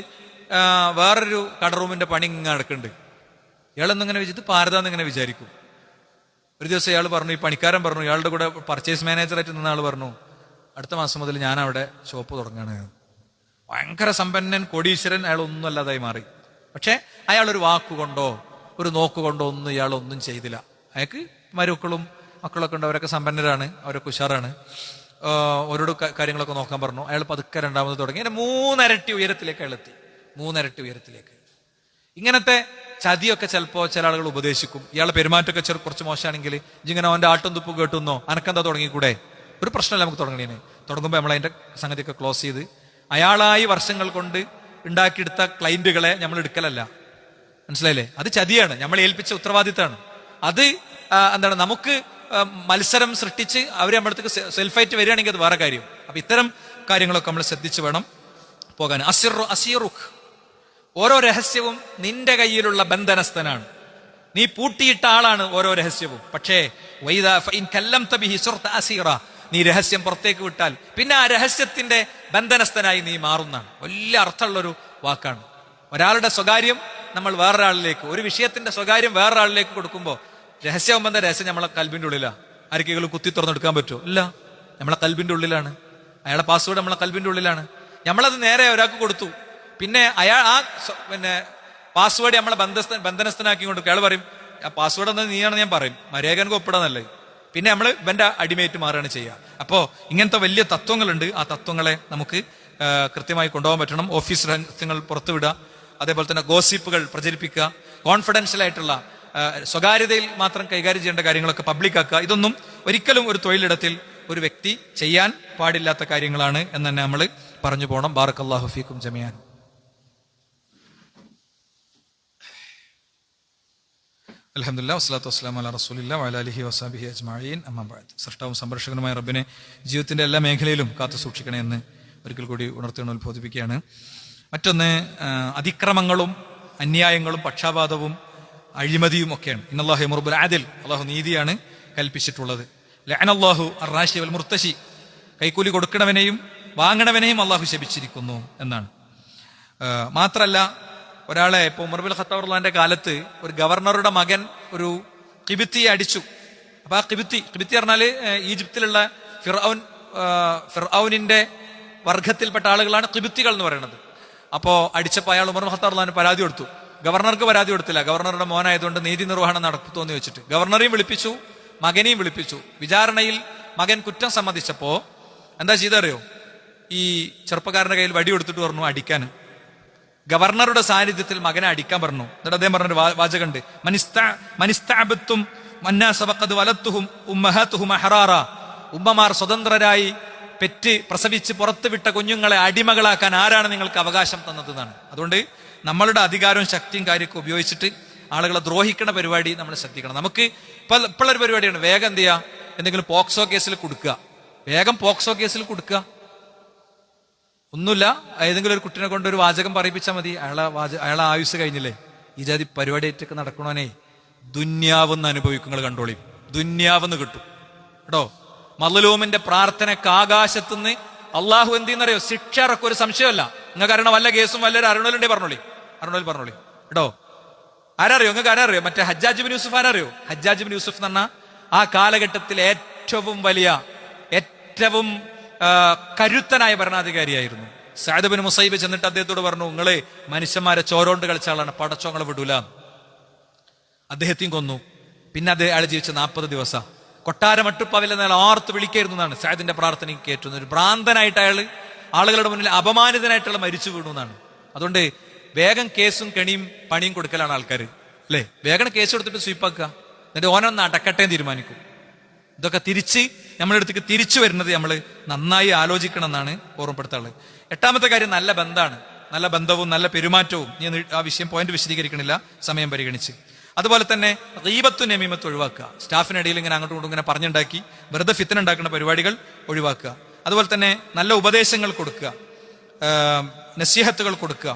Speaker 1: വേറൊരു കടറൂമിന്റെ പണി ഇങ്ങനെ നടക്കുന്നുണ്ട്. ഇയാളെന്നിങ്ങനെ വിചാരിച്ചു പാരതാന്ന് ഇങ്ങനെ വിചാരിക്കും. ഒരു ദിവസം ഇയാൾ പറഞ്ഞു, ഈ പണിക്കാരൻ പറഞ്ഞു, ഇയാളുടെ കൂടെ പർച്ചേസ് മാനേജറായിട്ട് നിന്ന ആൾ പറഞ്ഞു, അടുത്ത മാസം മുതൽ ഞാൻ അവിടെ ഷോപ്പ് തുടങ്ങുകയാണ്. ഭയങ്കര സമ്പന്നൻ, കോടീശ്വരൻ, അയാൾ ഒന്നും അല്ലാതായി മാറി. പക്ഷെ അയാളൊരു വാക്കുകൊണ്ടോ ഒരു നോക്കുകൊണ്ടോ ഒന്നും ഇയാളൊന്നും ചെയ്തില്ല. അയാൾക്ക് മക്കളൊക്കെ ഉണ്ട്, അവരൊക്കെ സമ്പന്നരാണ്, അവരൊക്കെ ഉഷാറാണ്. ഓരോട് കാര്യങ്ങളൊക്കെ നോക്കാൻ പറഞ്ഞു. അയാൾ പതുക്കെ 2ാമത് തുടങ്ങി. അങ്ങനെ 3 ഇരട്ടി ഉയരത്തിലേക്ക് അയാൾ എത്തി. 3 ഇരട്ടി ഉയരത്തിലേക്ക്. ഇങ്ങനത്തെ ചതിയൊക്കെ ചിലപ്പോൾ ചില ആളുകൾ ഉപദേശിക്കും. ഇയാളെ പെരുമാറ്റമൊക്കെ കുറച്ച് മോശമാണെങ്കിൽ ഇങ്ങനെ അവന്റെ ആട്ടും തുപ്പും കേട്ടുന്നോ, അനക്കെന്താ തുടങ്ങിക്കൂടെ? ഒരു പ്രശ്നമല്ല, നമുക്ക് തുടങ്ങണേനെ. തുടങ്ങുമ്പോൾ നമ്മൾ അതിന്റെ സംഗതിയൊക്കെ ക്ലോസ് ചെയ്ത് അയാളായി വർഷങ്ങൾ കൊണ്ട് ഉണ്ടാക്കിയെടുത്ത ക്ലൈന്റുകളെ നമ്മൾ എടുക്കലല്ല. മനസ്സിലായില്ലേ? അത് ചതിയാണ്, നമ്മൾ ഏൽപ്പിച്ച ഉത്തരവാദിത്തമാണ്. അത് എന്താണ്, നമുക്ക് മത്സരം സൃഷ്ടിച്ച് അവർ നമ്മുടെ അടുത്തേക്ക് സെൽഫായിട്ട് വരികയാണെങ്കിൽ അത് വേറെ കാര്യം. അപ്പൊ ഇത്തരം കാര്യങ്ങളൊക്കെ നമ്മൾ ശ്രദ്ധിച്ച് വേണം പോകാൻ. ഓരോ രഹസ്യവും നിന്റെ കയ്യിലുള്ള ബന്ധനസ്ഥനാണ്. നീ പൂട്ടിയിട്ട ആളാണ് ഓരോ രഹസ്യവും. പക്ഷേ നീ രഹസ്യം പുറത്തേക്ക് വിട്ടാൽ പിന്നെ ആ രഹസ്യത്തിന്റെ ബന്ധനസ്ഥനായി നീ മാറുന്നതാണ്. വലിയ അർത്ഥമുള്ളൊരു വാക്കാണ്. ഒരാളുടെ സ്വകാര്യം നമ്മൾ വേറൊരാളിലേക്ക്, ഒരു വിഷയത്തിന്റെ സ്വകാര്യം വേറൊരാളിലേക്ക് കൊടുക്കുമ്പോൾ രഹസ്യമെന്ന രഹസ്യം നമ്മളെ കൽബിന്റെ ഉള്ളിലാണ്. ആർക്കെങ്കിലും കുത്തി തുറന്നെടുക്കാൻ പറ്റുമോ? ഇല്ല, നമ്മളെ കൽബിന്റെ ഉള്ളിലാണ്. അയാളെ പാസ്വേഡ് നമ്മളെ കൽബിന്റെ ഉള്ളിലാണ്. നമ്മളത് നേരെ ഒരാൾക്ക് കൊടുത്തു, പിന്നെ അയാൾ പാസ്വേഡ് നമ്മളെ ബന്ധനസ്ഥനാക്കി കൊണ്ട് അയാൾ പറയും ആ പാസ്വേഡ് എന്നത് നീയാണെന്ന് ഞാൻ പറയും, മര്യാദക്ക് ഒപ്പിടാന്നല്ലേ. പിന്നെ നമ്മൾ ഇവന്റെ അടിമേറ്റ് മാറുകയാണ് ചെയ്യുക. അപ്പോൾ ഇങ്ങനത്തെ വലിയ തത്വങ്ങളുണ്ട്. ആ തത്വങ്ങളെ നമുക്ക് കൃത്യമായി കൊണ്ടുപോകാൻ പറ്റണം. ഓഫീസ് രഹസ്യങ്ങൾ പുറത്തുവിടുക, അതേപോലെ തന്നെ ഗോസിപ്പുകൾ പ്രചരിപ്പിക്കുക, കോൺഫിഡൻഷ്യൽ ആയിട്ടുള്ള സ്വകാര്യതയിൽ മാത്രം കൈകാര്യം ചെയ്യേണ്ട കാര്യങ്ങളൊക്കെ പബ്ലിക്കാക്കുക. ഇതൊന്നും ഒരിക്കലും ഒരു തൊഴിലിടത്തിൽ ഒരു വ്യക്തി ചെയ്യാൻ പാടില്ലാത്ത കാര്യങ്ങളാണ് എന്ന് തന്നെ നമ്മൾ പറഞ്ഞു പോകണം. ബാറക്കല്ലാഹു ഫീക്കും ജമിയാൻ. അൽഹംദുലില്ലാഹി വസ്സലാത്തു വസ്സലാമു അലാ റസൂലില്ലാഹി വഅലാ ആലിഹി വസഹ്ബിഹി അജ്മഈൻ. അമ്മാ ബഅദ്. സൃഷ്ടാവും സംരക്ഷകനുമായ റബ്ബിനെ ജീവിതത്തിന്റെ എല്ലാ മേഖലയിലും കാത്തു സൂക്ഷിക്കണേ എന്ന് ഒരിക്കൽ കൂടി ഉണർത്തുബോധിപ്പിക്കുകയാണ്. മറ്റൊന്ന്, അതിക്രമങ്ങളും അന്യായങ്ങളും പക്ഷാപാതവും അഴിമതിയും ഒക്കെയാണ്. ഇന്നല്ലാഹു യഅ്മുറു ബിൽ അദ്ൽ, അല്ലാഹു നീതിയാണ് കൽപ്പിച്ചിട്ടുള്ളത്. ലഅനല്ലാഹു അർറാശി വൽ മുർതശി, കൈക്കൂലി കൊടുക്കണവനെയും വാങ്ങണവനെയും അല്ലാഹു ശപിച്ചിരിക്കുന്നു എന്നാണ്. മാത്രല്ല, ഒരാളെ ഇപ്പോൾ ഉമർ ബിൻ ഖത്താബ് റളിയല്ലാഹുവിന്റെ കാലത്ത് ഒരു ഗവർണറുടെ മകൻ ഒരു ഖിബിത്തിയെ അടിച്ചു. അപ്പൊ ആ ഖിബിത്തി പറഞ്ഞാല് ഈജിപ്തിലുള്ള ഫിർഔനിന്റെ വർഗത്തിൽപ്പെട്ട ആളുകളാണ് ഖിബിത്തികൾ എന്ന് പറയുന്നത്. അപ്പോ അടിച്ചപ്പോൾ അയാൾ ഉമർ ബിൻ ഖത്താബ് റളിയല്ലാഹുവിന് പരാതി കൊടുത്തു. ഗവർണർക്ക് പരാതി കൊടുത്തില്ല, ഗവർണറുടെ മോനായതുകൊണ്ട് നീതി നിർവഹണം നടത്തുമെന്ന് വെച്ചിട്ട് ഗവർണറെയും വിളിപ്പിച്ചു, മകനെയും വിളിപ്പിച്ചു. വിചാരണയിൽ മകൻ കുറ്റം സമ്മതിച്ചപ്പോ എന്താ ചെയ്തറിയോ? ഈ ചെറുപ്പക്കാരന്റെ കയ്യിൽ വടി കൊടുത്തിട്ട് പറഞ്ഞു അടിക്കാൻ. ഗവർണറുടെ സാന്നിധ്യത്തിൽ മകനെ അടിക്കാൻ പറഞ്ഞു. എന്നിട്ട് അദ്ദേഹം പറഞ്ഞൊരു വാചകമുണ്ട്, മനിസ്തഅബത്തും മന്നാസബഖദ് വലത്തുഹും ഉമ്മഹാത്തുഹും അഹറാറ. ഉമ്മമാർ സ്വതന്ത്രരായി പെറ്റ് പ്രസവിച്ച് പുറത്തുവിട്ട കുഞ്ഞുങ്ങളെ അടിമകളാക്കാൻ ആരാണ് നിങ്ങൾക്ക് അവകാശം തന്നതെന്നാണ്. അതുകൊണ്ട് നമ്മളുടെ അധികാരവും ശക്തിയും കാര്യമൊക്കെ ഉപയോഗിച്ചിട്ട് ആളുകളെ ദ്രോഹിക്കുന്ന പരിപാടി നമ്മൾ ശ്രദ്ധിക്കണം. നമുക്ക് ഇപ്പോഴൊരു പരിപാടിയാണ്, വേഗം എന്ത് ചെയ്യുക, എന്തെങ്കിലും പോക്സോ കേസിൽ കൊടുക്കുക, വേഗം പോക്സോ കേസിൽ കൊടുക്കുക. ഒന്നുമില്ല, ഏതെങ്കിലും ഒരു കുട്ടിനെ കൊണ്ട് ഒരു വാചകം പറയിപ്പിച്ചാൽ മതി, അയാളെ ആയുസ് കഴിഞ്ഞില്ലേ. ഈ ജാതി പരിപാടിയായിട്ടൊക്കെ നടക്കണോനെ ദുന്യാവെന്ന് അനുഭവിക്കും. നിങ്ങൾ കണ്ടോളി, ദുന്യാവെന്ന് കിട്ടും കേട്ടോ. മദ്ലൂമിന്റെ പ്രാർത്ഥനക്ക് ആകാശത്തുനിന്ന് അള്ളാഹു എന്തെന്നറിയോ? ശിക്ഷ ഇറക്കും. ഒരു സംശയമല്ല. നിങ്ങൾക്ക് അറിയണം, വല്ല കേസും വല്ലൊരു അരുണലുണ്ടേ പറഞ്ഞോളി കേട്ടോ. ആരറിയോ? നിങ്ങൾക്ക് ആരറിയോ? മറ്റേ ഹജ്ജാജ് ബിൻ യൂസുഫ് ആരറിയോ? ഹജ്ജാജ് ബിൻ യൂസുഫ് എന്ന് പറഞ്ഞാൽ ആ കാലഘട്ടത്തിൽ ഏറ്റവും വലിയ, ഏറ്റവും കരുത്തനായ ഭരണാധികാരിയായിരുന്നു. സഅദ് ബിൻ മുസൈബ് ചെന്നിട്ട് അദ്ദേഹത്തോട് പറഞ്ഞു, നിങ്ങളെ മനുഷ്യന്മാരെ ചോരോണ്ട് കളിച്ച ആളാണ്, പടച്ചോങ്ങളെ വിടൂല. അദ്ദേഹത്തെയും കൊന്നു. പിന്നെ അയാൾ ജീവിച്ച 40 ദിവസം കൊട്ടാരമട്ടുപ്പാവിൽ എന്നാൽ ആർത്ത് വിളിക്കായിരുന്നു എന്നാണ് സഅദിന്റെ പ്രാർത്ഥനയ്ക്ക് കേറ്റുന്നത്. ഒരു ഭ്രാന്തനായിട്ട് അയാൾ ആളുകളുടെ മുന്നിൽ അപമാനിതനായിട്ടുള്ള മരിച്ചു വീണു എന്നാണ്. അതുകൊണ്ട് വേഗം കേസും കെണിയും പണിയും കൊടുക്കലാണ് ആൾക്കാർ, അല്ലേ? വേഗം കേസ് കൊടുത്തിട്ട് സ്വീപ്പാക്കുക, എന്നിട്ട് ഓനൊന്ന് അടക്കട്ടെ തീരുമാനിക്കും. ഇതൊക്കെ തിരിച്ച് നമ്മുടെ അടുത്തേക്ക് തിരിച്ചു വരുന്നത് നമ്മൾ നന്നായി ആലോചിക്കണം എന്നാണ് ഓർമ്മപ്പെടുത്താനുള്ളത്. 8ാമത്തെ കാര്യം, നല്ല ബന്ധമാണ്. നല്ല ബന്ധവും നല്ല പെരുമാറ്റവും. ഞാൻ ആ പോയിന്റ് വിശദീകരിക്കണില്ല, സമയം പരിഗണിച്ച്. അതുപോലെ തന്നെ ഗീബത്തും നമീമത്തും ഒഴിവാക്കുക. സ്റ്റാഫിനിടയിൽ ഇങ്ങനെ അങ്ങോട്ടും ഇങ്ങോട്ടും ഇങ്ങനെ പറഞ്ഞുണ്ടാക്കി വെറുതെ ഫിത്തന ഉണ്ടാക്കുന്ന പരിപാടികൾ ഒഴിവാക്കുക. അതുപോലെ തന്നെ നല്ല ഉപദേശങ്ങൾ കൊടുക്കുക, നസീഹത്തുകൾ കൊടുക്കുക.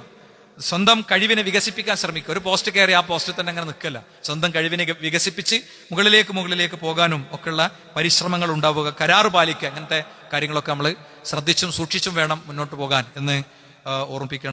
Speaker 1: സ്വന്തം കഴിവിനെ വികസിപ്പിക്കാൻ ശ്രമിക്കുക. ഒരു പോസ്റ്റ് കയറി ആ പോസ്റ്റിൽ തന്നെ അങ്ങനെ നിൽക്കല്ല. സ്വന്തം കഴിവിനെ വികസിപ്പിച്ച് മുകളിലേക്ക് പോകാനും ഒക്കെയുള്ള പരിശ്രമങ്ങൾ ഉണ്ടാവുക, കരാറ് പാലിക്കുക. അങ്ങനത്തെ കാര്യങ്ങളൊക്കെ നമ്മൾ ശ്രദ്ധിച്ചും സൂക്ഷിച്ചും വേണം മുന്നോട്ട് പോകാൻ എന്ന് ഓർമ്മിപ്പിക്കണം.